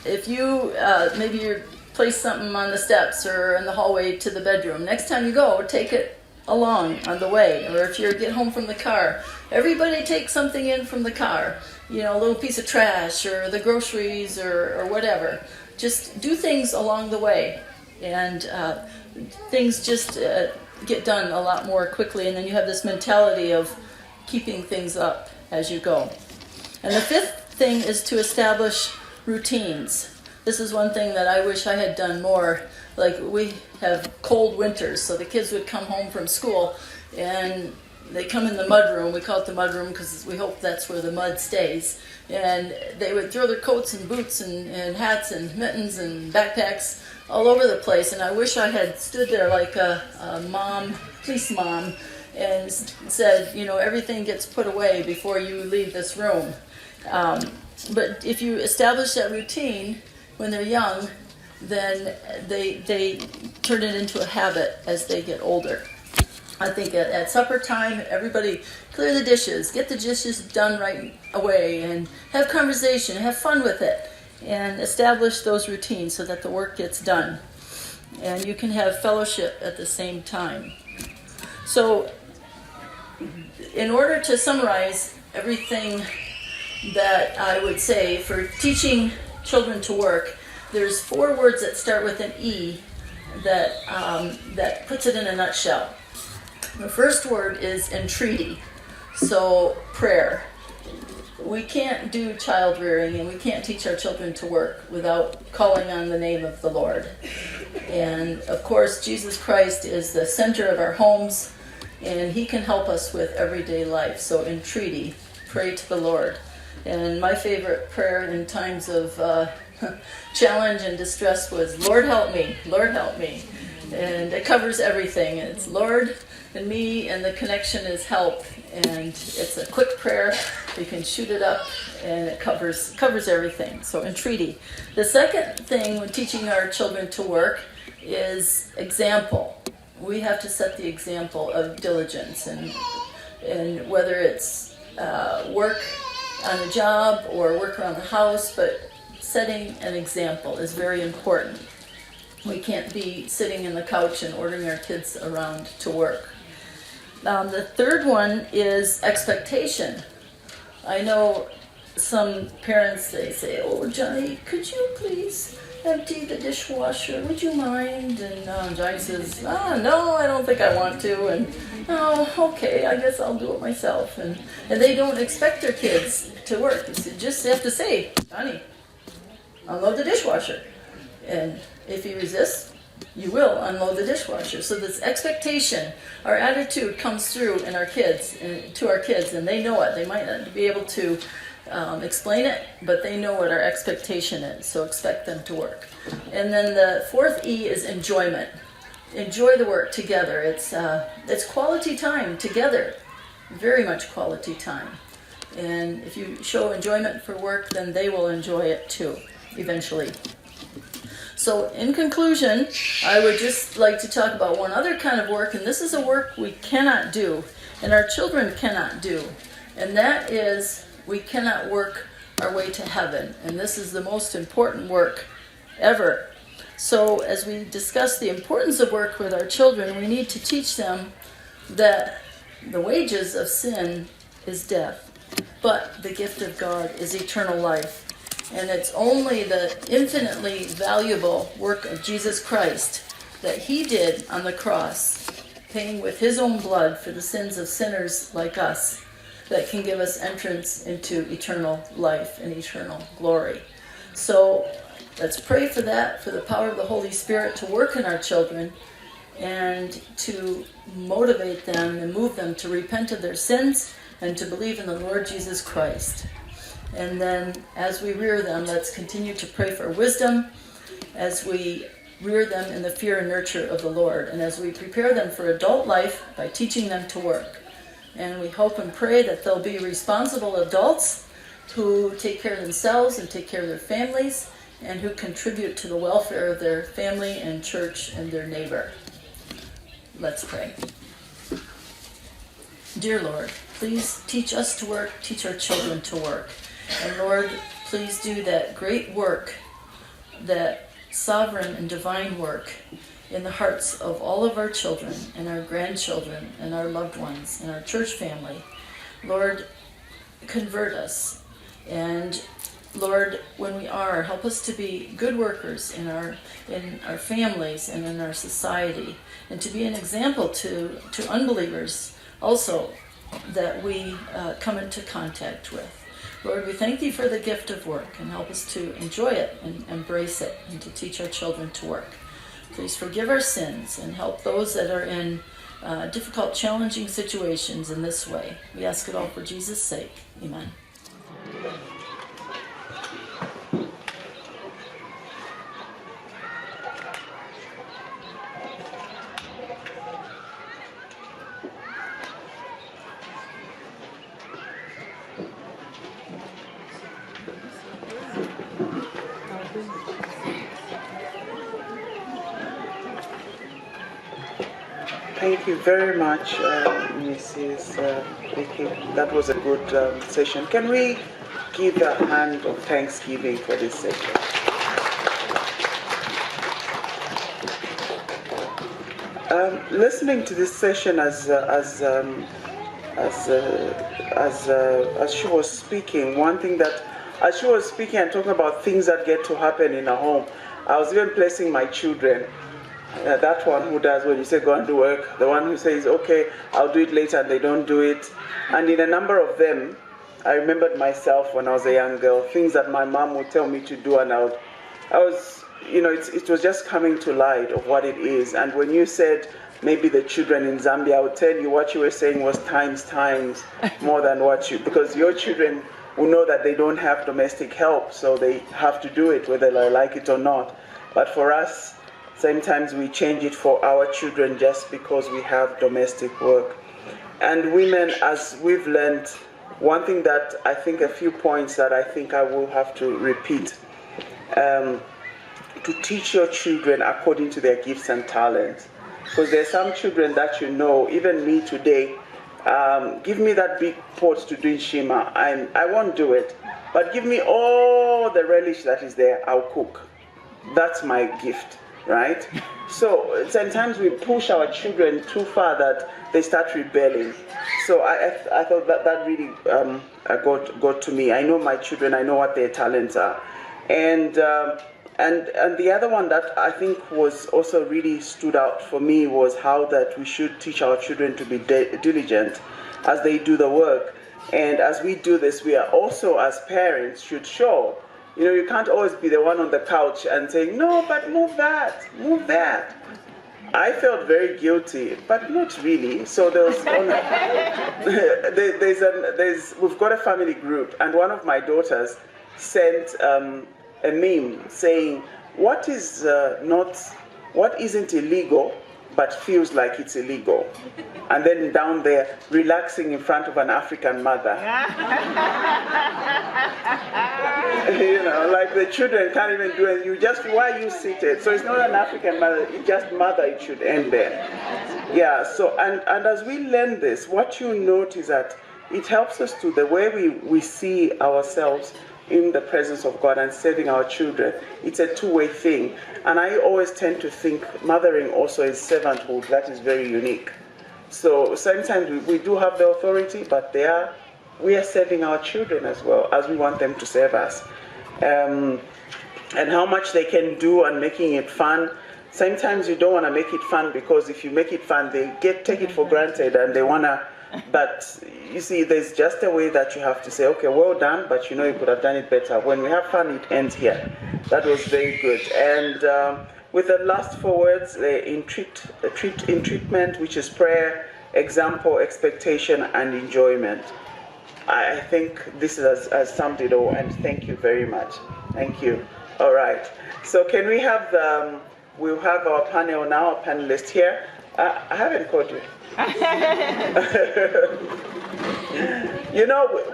If you, maybe you place something on the steps or in the hallway to the bedroom, next time you go, take it along on the way. Or if you get home from the car, everybody take something in from the car. You know, a little piece of trash or the groceries or whatever. Just do things along the way. And things just get done a lot more quickly. And then you have this mentality of keeping things up as you go. And the fifth thing is to establish routines. This is one thing that I wish I had done more. Like, we have cold winters, so the kids would come home from school and they come in the mud room. We call it the mud room because we hope that's where the mud stays. And they would throw their coats and boots and hats and mittens and backpacks all over the place. And I wish I had stood there like a police mom, and said, everything gets put away before you leave this room. But if you establish that routine when they're young, then they turn it into a habit as they get older. I think at supper time, everybody clear the dishes, get the dishes done right away, and have conversation, have fun with it, and establish those routines so that the work gets done. And you can have fellowship at the same time. So, in order to summarize everything that I would say for teaching children to work, there's 4 words that start with an E that puts it in a nutshell. The first word is entreaty, so prayer. we can't do child rearing and we can't teach our children to work without calling on the name of the Lord. And of course, Jesus Christ is the center of our homes, and he can help us with everyday life. So in treaty, pray to the Lord. And my favorite prayer in times of challenge and distress was, Lord help me, Lord help me. And it covers everything. It's Lord and me, and the connection is help. And it's a quick prayer. You can shoot it up, and it covers everything. So entreaty. The second thing when teaching our children to work is example. We have to set the example of diligence, and whether it's work on a job or work around the house, but setting an example is very important. We can't be sitting in the couch and ordering our kids around to work. The third one is expectation. I know some parents, they say, oh, Johnny, could you please empty the dishwasher? Would you mind? And Johnny says, no, I don't think I want to. And, oh, okay, I guess I'll do it myself. And they don't expect their kids to work. You just have to say, Johnny, unload the dishwasher. And if he resists, you will unload the dishwasher. So this expectation, our attitude comes through in our kids, to our kids, and they know it. They might not be able to explain it, but they know what our expectation is. So expect them to work. And then the fourth E is enjoyment. Enjoy the work together. It's quality time together. Very much quality time. And if you show enjoyment for work, then they will enjoy it too, eventually. So in conclusion, I would just like to talk about one other kind of work, and this is a work we cannot do, and our children cannot do. And that is, we cannot work our way to heaven. And this is the most important work ever. So as we discuss the importance of work with our children, we need to teach them that the wages of sin is death, but the gift of God is eternal life. And it's only the infinitely valuable work of Jesus Christ that he did on the cross, paying with his own blood for the sins of sinners like us, that can give us entrance into eternal life and eternal glory. So let's pray for that, for the power of the Holy Spirit to work in our children and to motivate them and move them to repent of their sins and to believe in the Lord Jesus Christ. And then as we rear them, let's continue to pray for wisdom as we rear them in the fear and nurture of the Lord, and as we prepare them for adult life by teaching them to work. And we hope and pray that they'll be responsible adults who take care of themselves and take care of their families, and who contribute to the welfare of their family and church and their neighbor. Let's pray. Dear Lord, please teach us to work, teach our children to work. And Lord, please do that great work, that sovereign and divine work in the hearts of all of our children and our grandchildren and our loved ones and our church family. Lord, convert us. And Lord, when we are, help us to be good workers in our families and in our society, and to be an example to unbelievers also that we come into contact with. Lord, we thank thee for the gift of work, and help us to enjoy it and embrace it and to teach our children to work. Please forgive our sins and help those that are in difficult, challenging situations in this way. We ask it all for Jesus' sake. Amen. Thank you very much, Mrs. Beeke. That was a good session. Can we give a hand of thanksgiving for this session? Listening to this session as she was speaking, one thing that as she was speaking and talking about things that get to happen in a home, I was even placing my children. That one who does when you say go and do work, the one who says, okay, I'll do it later, and they don't do it. And in a number of them, I remembered myself when I was a young girl, things that my mom would tell me to do, and I was, it was just coming to light of what it is. And when you said maybe the children in Zambia, I would tell you what you were saying was times more than because your children will know that they don't have domestic help, so they have to do it whether they like it or not. But for us, sometimes we change it for our children just because we have domestic work. And women, as we've learned, one thing that I think, a few points that I think I will have to repeat, to teach your children according to their gifts and talents. Because there's some children that even me today, give me that big pot to do in Shima, I won't do it. But give me all the relish that is there, I'll cook. That's my gift, right? So sometimes we push our children too far that they start rebelling. So I thought that really got to me. I know my children, I know what their talents are. And the other one that I think was also really stood out for me was how that we should teach our children to be diligent as they do the work. And as we do this, we are also, as parents, should show. You can't always be the one on the couch and saying, no, but move that. I felt very guilty, but not really. So we've got a family group, and one of my daughters sent a meme saying, what isn't illegal but feels like it's illegal? And then down there, relaxing in front of an African mother. Like the children can't even do it. Why are you seated? So it's not an African mother, it's just mother, it should end there. Yeah, so, and as we learn this, what you notice that it helps us to the way we see ourselves in the presence of God and serving our children. It's a two-way thing. And I always tend to think mothering also is servanthood. That is very unique. So sometimes we do have the authority, but we are serving our children as well, as we want them to serve us. And how much they can do and making it fun. Sometimes you don't want to make it fun, because if you make it fun, they take it for granted and they want to. But you see, there's just a way that you have to say, okay, well done, but you could have done it better. When we have fun, it ends here. That was very good. And with the last 4 words, in treatment, which is prayer, example, expectation, and enjoyment. I think this has summed it all, and thank you very much. Thank you. All right. So can we have we'll have our panel now, our panelist here. I haven't called you.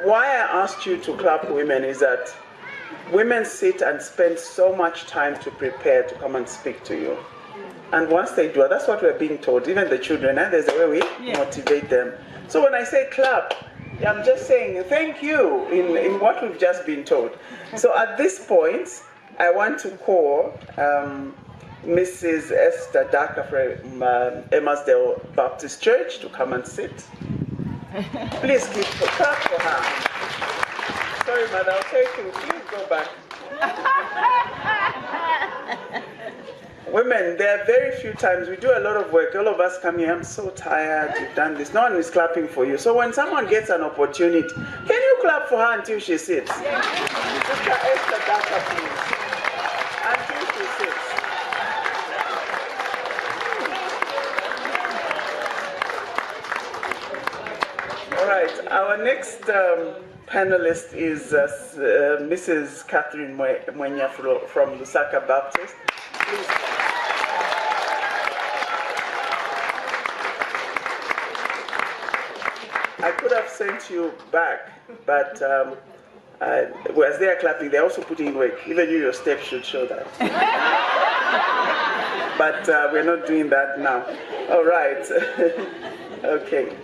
Why I asked you to clap women is that women sit and spend so much time to prepare to come and speak to you. And once they do, that's what we're being told, even the children, and there's a way we motivate them. So when I say clap, I'm just saying thank you in what we've just been told. So at this point, I want to call Mrs. Esther Daka from Emmausdale Baptist Church to come and sit. Please clap for her. Sorry, Mother, I'll take you. Please go back. Women, there are very few times, we do a lot of work. All of us come here, I'm so tired, you've done this. No one is clapping for you. So when someone gets an opportunity, can you clap for her until she sits? Sister Esther Daka, please. Until she sits. All right, our next panelist is Mrs. Catherine Mwenya from Lusaka Baptist. Please. I could have sent you back, but as they are clapping, they're also putting in work. Even your steps should show that. But we're not doing that now. All right. Okay.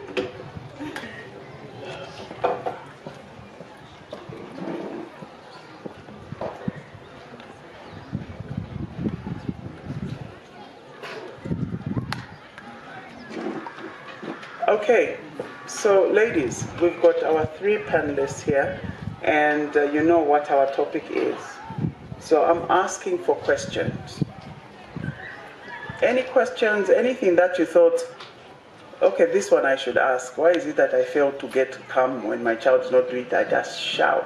Okay, so ladies, we've got our 3 panelists here, and you know what our topic is. So I'm asking for questions. Any questions, anything that you thought Okay, this one I should ask. Why is it that I fail to get calm when my child is not doing it? I just shout.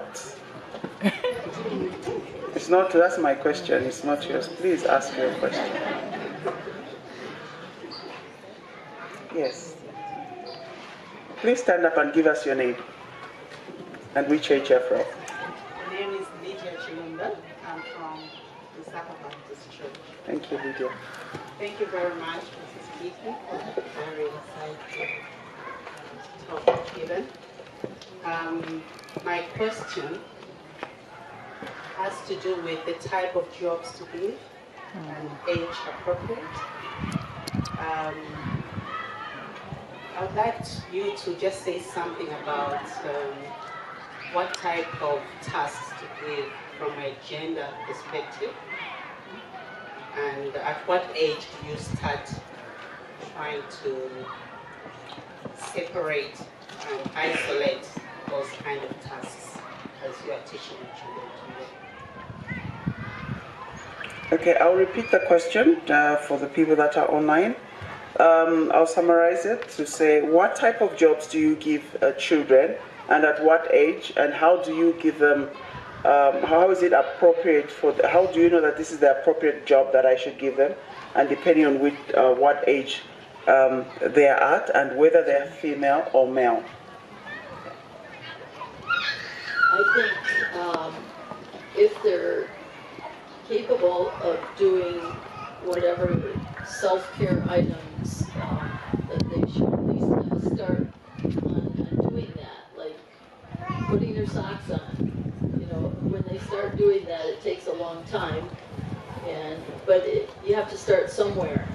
It's not, that's my question, it's not yours. Please ask your question. Yes. Please stand up and give us your name and which church you're from. My name is Lydia Chilumba. I'm from the Saka Baptist Church. Thank you, Lydia. Thank you very much, Mrs. Beeke, for the very insightful talk given. My question has to do with the type of jobs to give and age appropriate. I would like you to just say something about what type of tasks to give from a gender perspective, and at what age do you start trying to separate and isolate those kind of tasks as you are teaching your children to do? Okay, I'll repeat the question for the people that are online. I'll summarize it to say, what type of jobs do you give children and at what age, and how do you give them, how is it appropriate how do you know that this is the appropriate job that I should give them, and depending on what age they are at and whether they're female or male? I think if they're capable of doing whatever self-care items, that they should at least have a start on doing that, like putting their socks on. You know, when they start doing that, it takes a long time, but you have to start somewhere.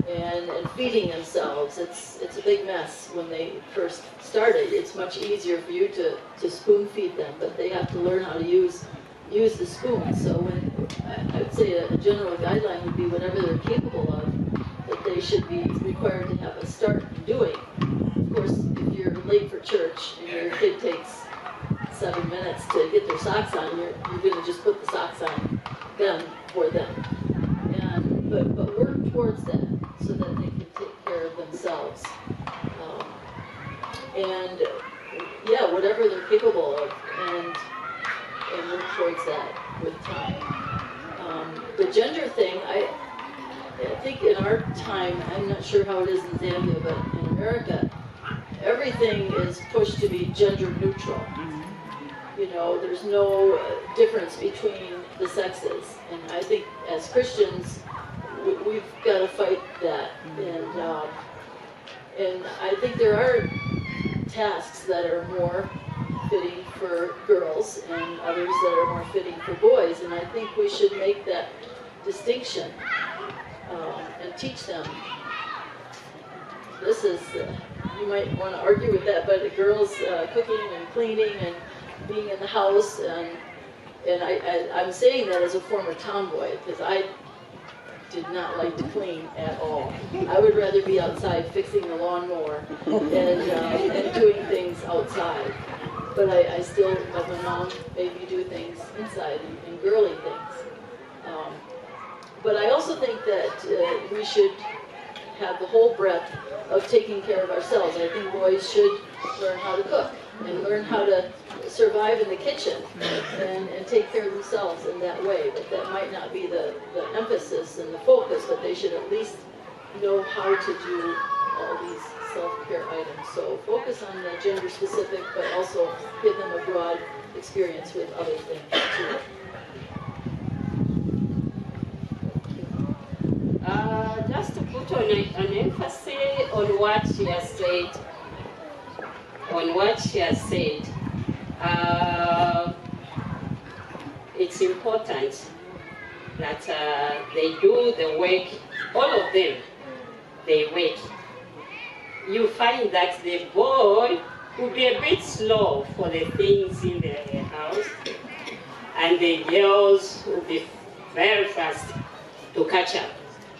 And feeding themselves, it's a big mess when they first started. It's much easier for you to spoon feed them, but they have to learn how to use the spoon. So I would say a general guideline would be whatever they're capable of, that they should be required to have a start in doing. Of course, if you're late for church and your kid takes 7 minutes to get their socks on, you're going to just put the socks on them for them. But work towards that so that they can take care of themselves. Whatever they're capable of, and work towards that with time. The gender thing, I think in our time, I'm not sure how it is in Zambia, but in America, everything is pushed to be gender neutral. You know, there's no difference between the sexes, and I think as Christians, we've got to fight that. And I think there are tasks that are more fitting for girls and others that are more fitting for boys, and I think we should make that distinction and teach them. This is, you might want to argue with that, but the girls cooking and cleaning and being in the house, and I'm saying that as a former tomboy, because I did not like to clean at all. I would rather be outside fixing the lawnmower and doing things outside. But I still, like my mom, made me do things inside and girly things. But I also think that we should have the whole breadth of taking care of ourselves. I think boys should learn how to cook and learn how to survive in the kitchen and take care of themselves in that way. But that might not be the emphasis and the focus, but they should at least know how to do all these self-care items. So focus on the gender specific, but also give them a broad experience with other things too. Just to put an emphasis on what she has said, it's important that they do the work, all of them, they work. You find that the boy will be a bit slow for the things in the house, and the girls will be very fast to catch up.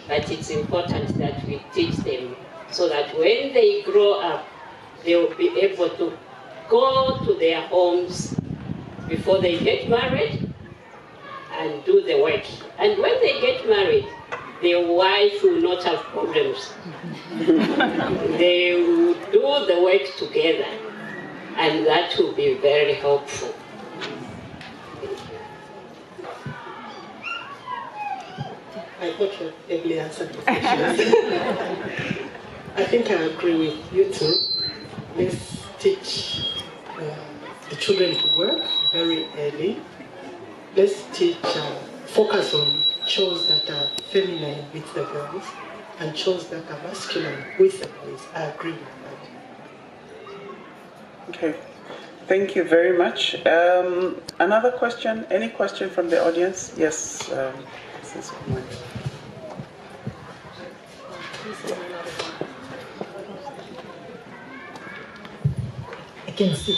But it's important that we teach them so that when they grow up, they will be able to go to their homes before they get married and do the work. And when they get married, the wife will not have problems. They will do the work together, and that will be very helpful. I thought you had ably answered the question. I think I agree with you too. Let's teach the children to work very early. Let's teach, focus on chores that are feminine with the girls and chores that are masculine with the boys. I agree with that. Okay. Thank you very much. Another question? Any question from the audience? Yes. This is mine. I can see.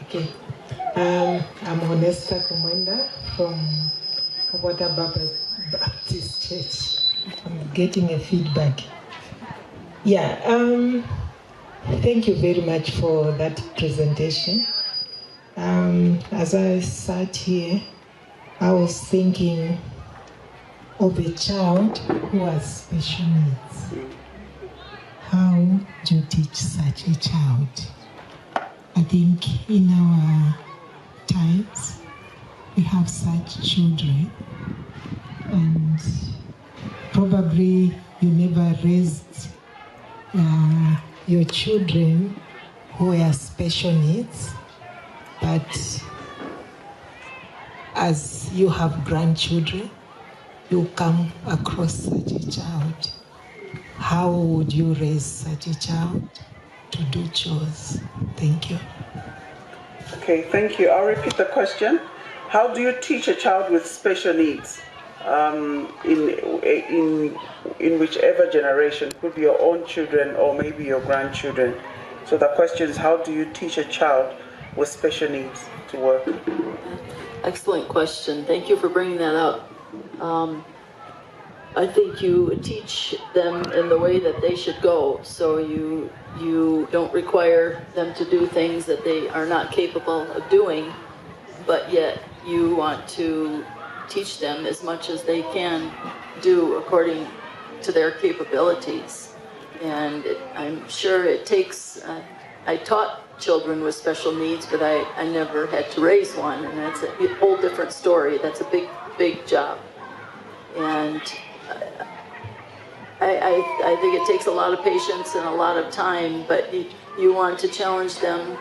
Okay. I'm Honesta Kumwenda from Kabwata Baptist Church. I'm getting a feedback. Yeah. Thank you very much for that presentation. As I sat here, I was thinking of a child who has special needs. How do you teach such a child? I think in our times, we have such children, and probably you never raised your children who have special needs, but as you have grandchildren, you come across such a child. How would you raise such a child to do chores? Thank you. Okay, thank you. I'll repeat the question. How do you teach a child with special needs in whichever generation? Could be your own children or maybe your grandchildren. So the question is, how do you teach a child with special needs to work? Excellent question. Thank you for bringing that up. I think you teach them in the way that they should go. So you don't require them to do things that they are not capable of doing, but yet you want to teach them as much as they can do according to their capabilities. And I'm sure it takes, I taught children with special needs, but I never had to raise one, and that's a whole different story. That's a big, big job. And I think it takes a lot of patience and a lot of time, but you want to challenge them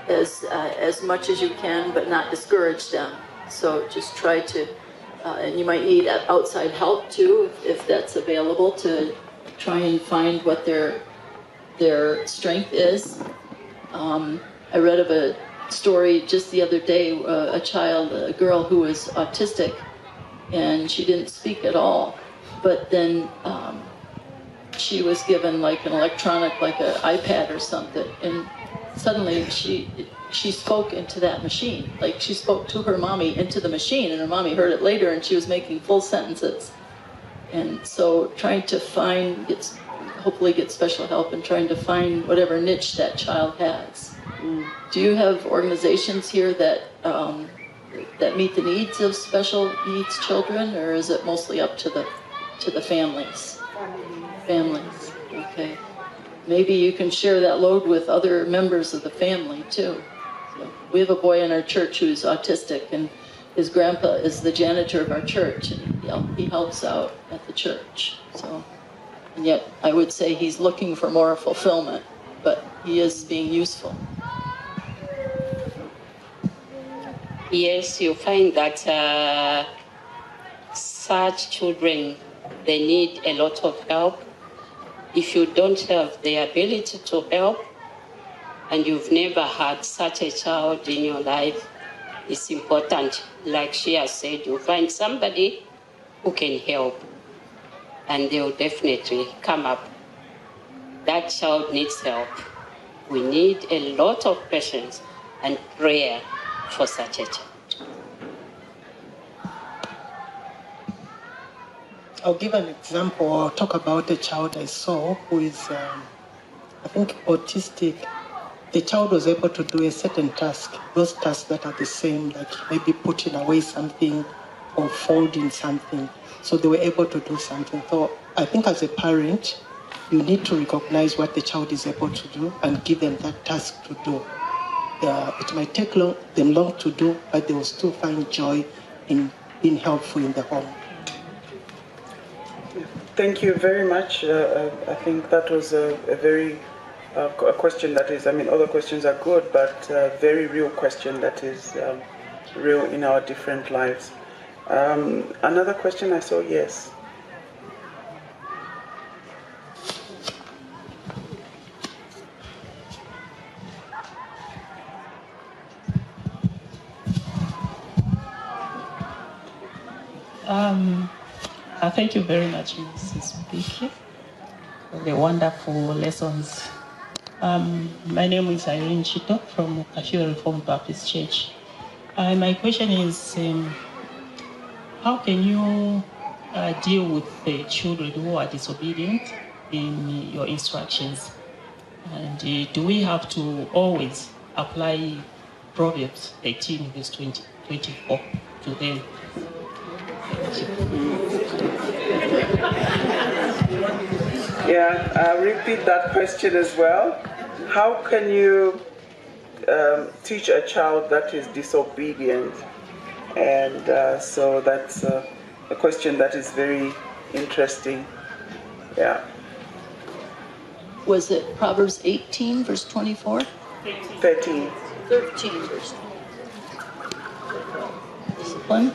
as much as you can, but not discourage them. So just try to, and you might need outside help too, if that's available, to try and find what their strength is. I read of a story just the other day, a girl who was autistic, and she didn't speak at all, but then she was given like an electronic, like an iPad or something, and suddenly she spoke into that machine. Like she spoke to her mommy into the machine, and her mommy heard it later, and she was making full sentences. And so trying to hopefully get special help and trying to find whatever niche that child has. Do you have organizations here that meet the needs of special needs children, or is it mostly up to the families? Families, okay. Maybe you can share that load with other members of the family too. So we have a boy in our church who's autistic, and his grandpa is the janitor of our church, and he helps out at the church. So, and yet I would say he's looking for more fulfillment, but he is being useful. Yes, you find that such children, they need a lot of help. If you don't have the ability to help, and you've never had such a child in your life, it's important, like she has said, you find somebody who can help, and they'll definitely come up. That child needs help. We need a lot of patience and prayer for such a child. I'll give an example. I'll talk about a child I saw who is, I think, autistic. The child was able to do a certain task, those tasks that are the same, like maybe putting away something, or folding something. So they were able to do something. So I think as a parent, you need to recognize what the child is able to do and give them that task to do. It might take them long to do, but they will still find joy in being helpful in the home. Thank you very much. I think that was a very a question that is, I mean, other questions are good, but a very real question that is real in our different lives. Another question I saw, yes. Thank you very much, Mrs. Beeke, for the wonderful lessons. My name is Irene Chito from Kashio Reformed Baptist Church. My question is, how can you deal with the children who are disobedient in your instructions? And do we have to always apply Proverbs 18, verse 24 to them? Yeah, I'll repeat that question as well. How can you teach a child that is disobedient? And so that's a question that is very interesting. Yeah. Was it Proverbs 18, verse 24? 13. 13, verse 24. Discipline.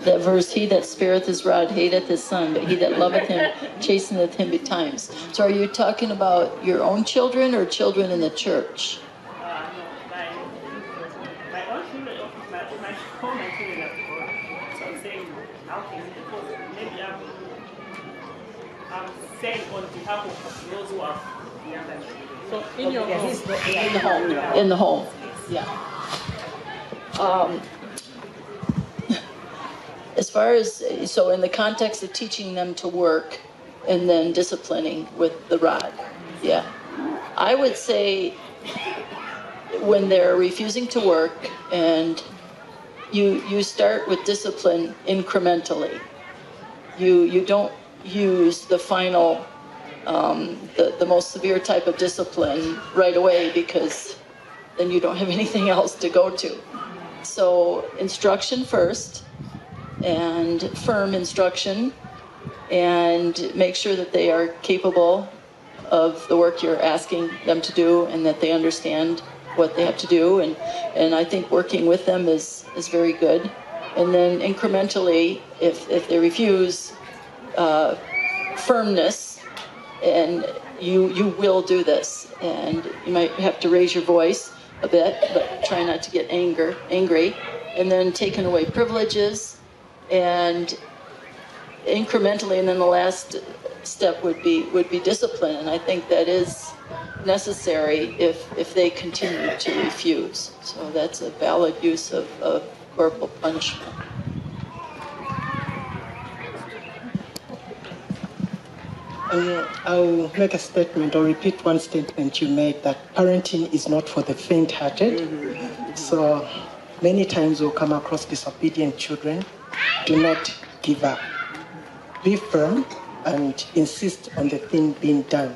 That verse, he that spareth his rod hateth his son, but he that loveth him chasteneth him betimes. So are you talking about your own children or children in the church? My own children, my children are grown. So I'm saying, how can it be? Maybe I'm saying on behalf of those who are younger children. So in your home. In the home. In the home. Yeah. As far as, so in the context of teaching them to work and then disciplining with the rod, yeah. I would say when they're refusing to work and you start with discipline incrementally. You don't use the final, the most severe type of discipline right away, because then you don't have anything else to go to. So instruction first, and firm instruction, and make sure that they are capable of the work you're asking them to do, and that they understand what they have to do. And I think working with them is very good. And then incrementally, if they refuse, firmness, and you will do this, and you might have to raise your voice a bit, but try not to get angry, and then taking away privileges, and incrementally, and then the last step would be discipline. And I think that is necessary if they continue to refuse. So that's a valid use of corporal punishment. I'll make a statement or repeat one statement you made, that parenting is not for the faint-hearted. Mm-hmm. So many times we'll come across disobedient children. Do not give up. Be firm and insist on the thing being done.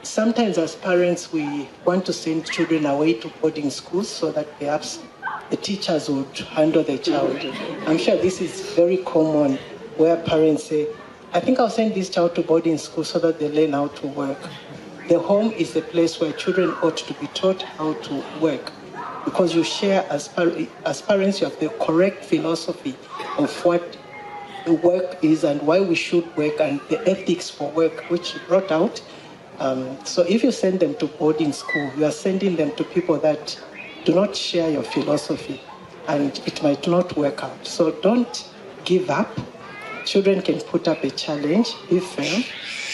Sometimes as parents, we want to send children away to boarding schools so that perhaps the teachers would handle the child. I'm sure this is very common, where parents say, I think I'll send this child to boarding school so that they learn how to work. The home is the place where children ought to be taught how to work, because you share, as parents, you have the correct philosophy of what the work is and why we should work, and the ethics for work, which you brought out. So if you send them to boarding school, you are sending them to people that do not share your philosophy, and it might not work out. So don't give up. Children can put up a challenge, be firm,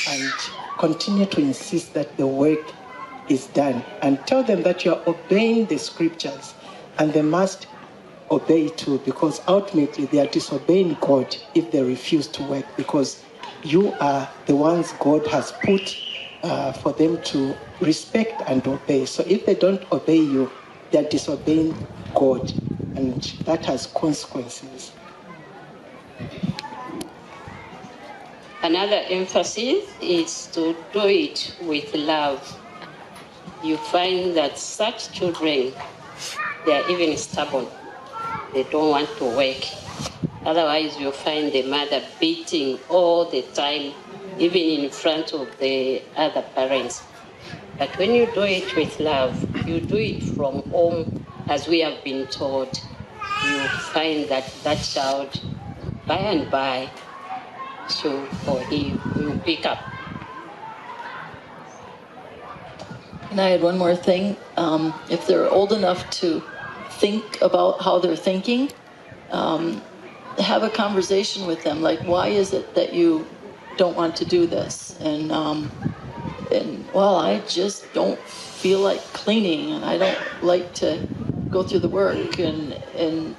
and continue to insist that the work is done. And tell them that you are obeying the scriptures, and they must obey too, because ultimately they are disobeying God if they refuse to work, because you are the ones God has put for them to respect and obey. So if they don't obey you, they are disobeying God. and that has consequences. Another emphasis is to do it with love. You find that such children, they are even stubborn. They don't want to work. Otherwise, you find the mother beating all the time, even in front of the other parents. But when you do it with love, you do it from home, as we have been told, you find that that child, by and by, he will pick up. And I had one more thing. If they're old enough to think about how they're thinking, have a conversation with them. Like, why is it that you don't want to do this? And well, I just don't feel like cleaning, and I don't like to go through the work, and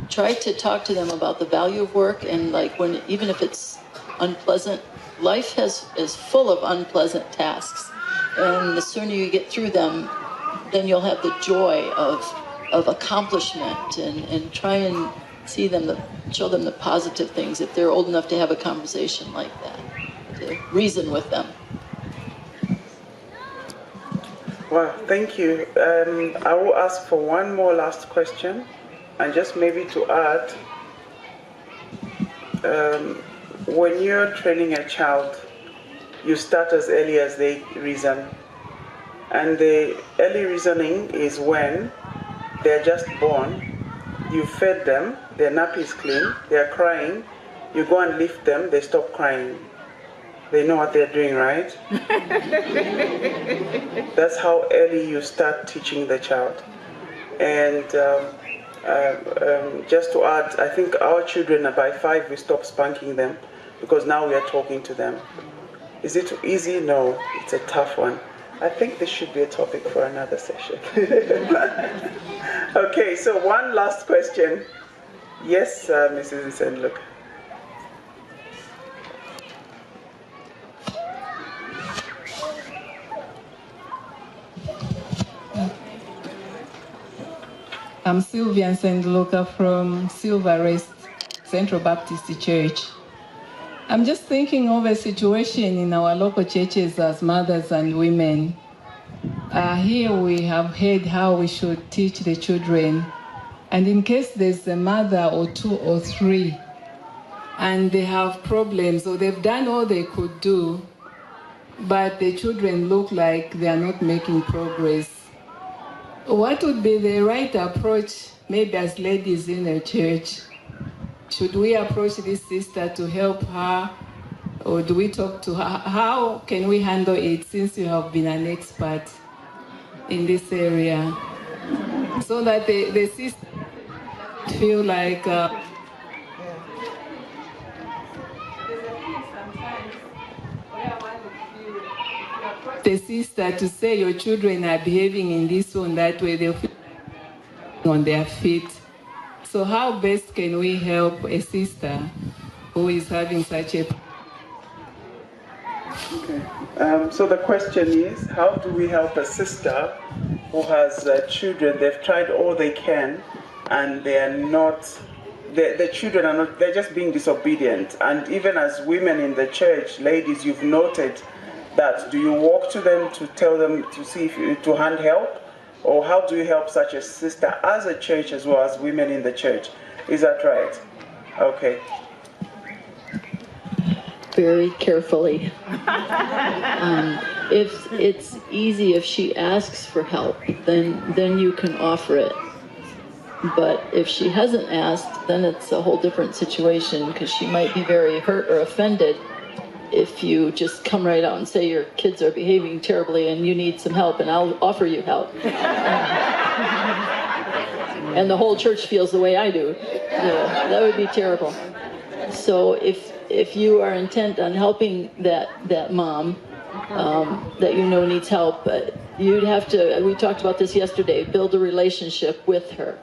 try to talk to them about the value of work. And like, when, even if it's unpleasant, life is full of unpleasant tasks, and the sooner you get through them, then you'll have the joy of accomplishment, and try and see them, show them the positive things if they're old enough to have a conversation like that, to reason with them. Well, thank you. I will ask for one more last question, and just maybe to add, when you're training a child, you start as early as they reason. And the early reasoning is when they're just born, you fed them, their nappy is clean, they're crying, you go and lift them, they stop crying. They know what they're doing, right? That's how early you start teaching the child. And just to add, I think our children, by 5, we stop spanking them because now we are talking to them. Is it easy? No, it's a tough one. I think this should be a topic for another session. Okay, so one last question. Yes, Mrs. Nsenluka. I'm Sylvia Nsenluka from Silver Rest Central Baptist Church. I'm just thinking of a situation in our local churches as mothers and women. Here we have heard how we should teach the children. And in case there's a mother or 2 or 3, and they have problems, or they've done all they could do, but the children look like they are not making progress, what would be the right approach, maybe as ladies in the church? Should we approach this sister to help her, or do we talk to her? How can we handle it, since you have been an expert in this area, so that the sister feel like the sister to say your children are behaving in this one, that way, they'll feel on their feet. So how best can we help a sister who is having such a... Okay. So the question is, how do we help a sister who has children? They've tried all they can, and they are not, the children are not, they're just being disobedient. And even as women in the church, ladies, you've noted that. Do you walk to them to tell them to see if you, to hand help? Or how do you help such a sister as a church as well as women in the church? Is that right? Okay. Very carefully. If it's easy, if she asks for help, then you can offer it. But if she hasn't asked, then it's a whole different situation, because she might be very hurt or offended if you just come right out and say your kids are behaving terribly and you need some help, and I'll offer you help. And the whole church feels the way I do. Yeah, that would be terrible. So if you are intent on helping that mom that you know needs help, you'd have to, we talked about this yesterday, build a relationship with her.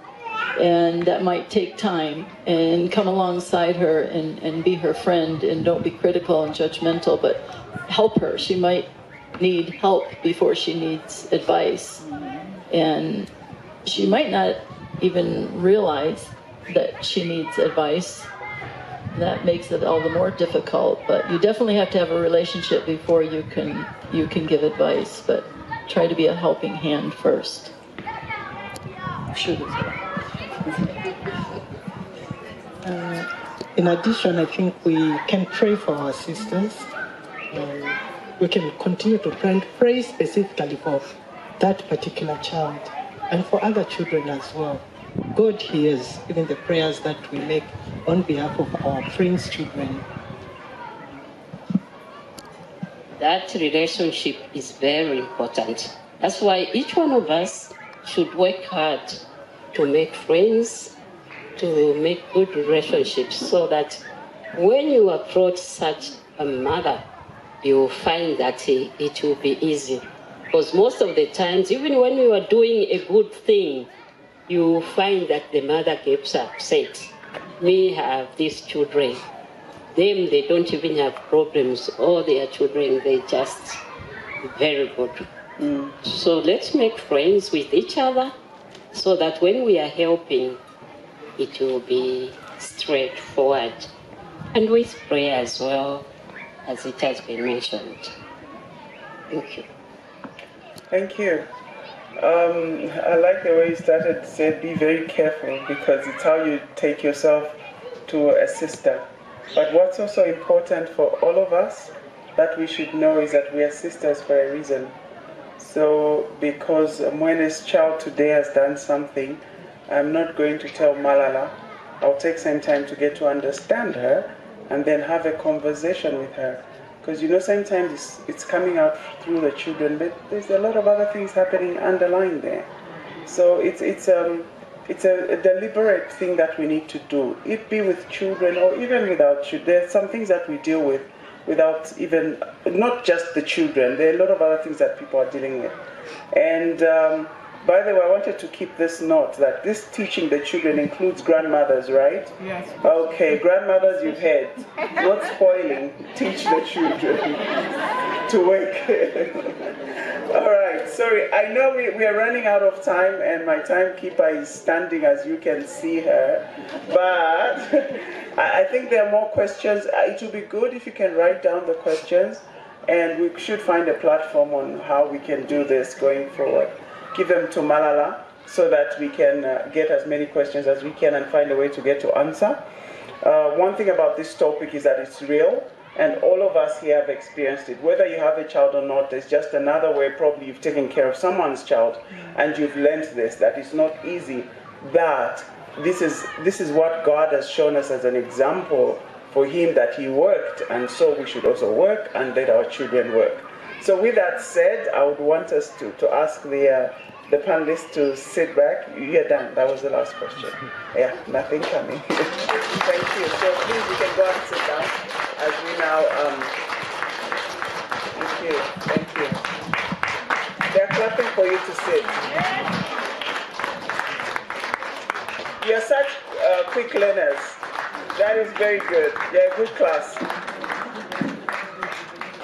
And that might take time, and come alongside her and be her friend, and don't be critical and judgmental, but help her. She might need help before she needs advice. And she might not even realize that she needs advice. That makes it all the more difficult, but you definitely have to have a relationship before you can give advice, but try to be a helping hand first. In addition, I think we can pray for our sisters. We can continue to pray specifically for that particular child and for other children as well. God hears even the prayers that we make on behalf of our friends' children. That relationship is very important. That's why each one of us should work hard to make friends, to make good relationships, so that when you approach such a mother, you find that it will be easy. Because most of the times, even when you are doing a good thing, you find that the mother gets upset. Me have these children. Them, they don't even have problems. All their children, they just very good. So let's make friends with each other so that when we are helping, it will be straightforward. And with prayer as well, as it has been mentioned. Thank you. Thank you. I like the way you started, said be very careful, because it's how you take yourself to a sister. But what's also important for all of us that we should know is that we are sisters for a reason. So because Mwene's child today has done something, I'm not going to tell Malala. I'll take some time to get to understand her and then have a conversation with her. Because sometimes it's coming out through the children, but there's a lot of other things happening underlying there. So it's a deliberate thing that we need to do. It be with children or even without children. There's some things that we deal with without even, not just the children. There are a lot of other things that people are dealing with. And by the way, I wanted to keep this note that this teaching the children includes grandmothers, right? Yes. Okay, grandmothers you've heard. Not spoiling, teach the children to work. All right, sorry, I know we are running out of time and my timekeeper is standing, as you can see her. But I think there are more questions. It would be good if you can write down the questions, and we should find a platform on how we can do this going forward. Give them to Malala so that we can get as many questions as we can and find a way to get to answer. One thing about this topic is that it's real, and all of us here have experienced it. Whether you have a child or not, there's just another way probably you've taken care of someone's child and you've learned this, that it's not easy. That this is what God has shown us as an example for him, that he worked, and so we should also work and let our children work. So with that said, I would want us to ask the panelists to sit back. You're done. That was the last question. Yeah, nothing coming. Thank you. So please, you can go and sit down as we now. Thank you. They're clapping for you to sit. You're such quick learners. That is very good. You're a good class.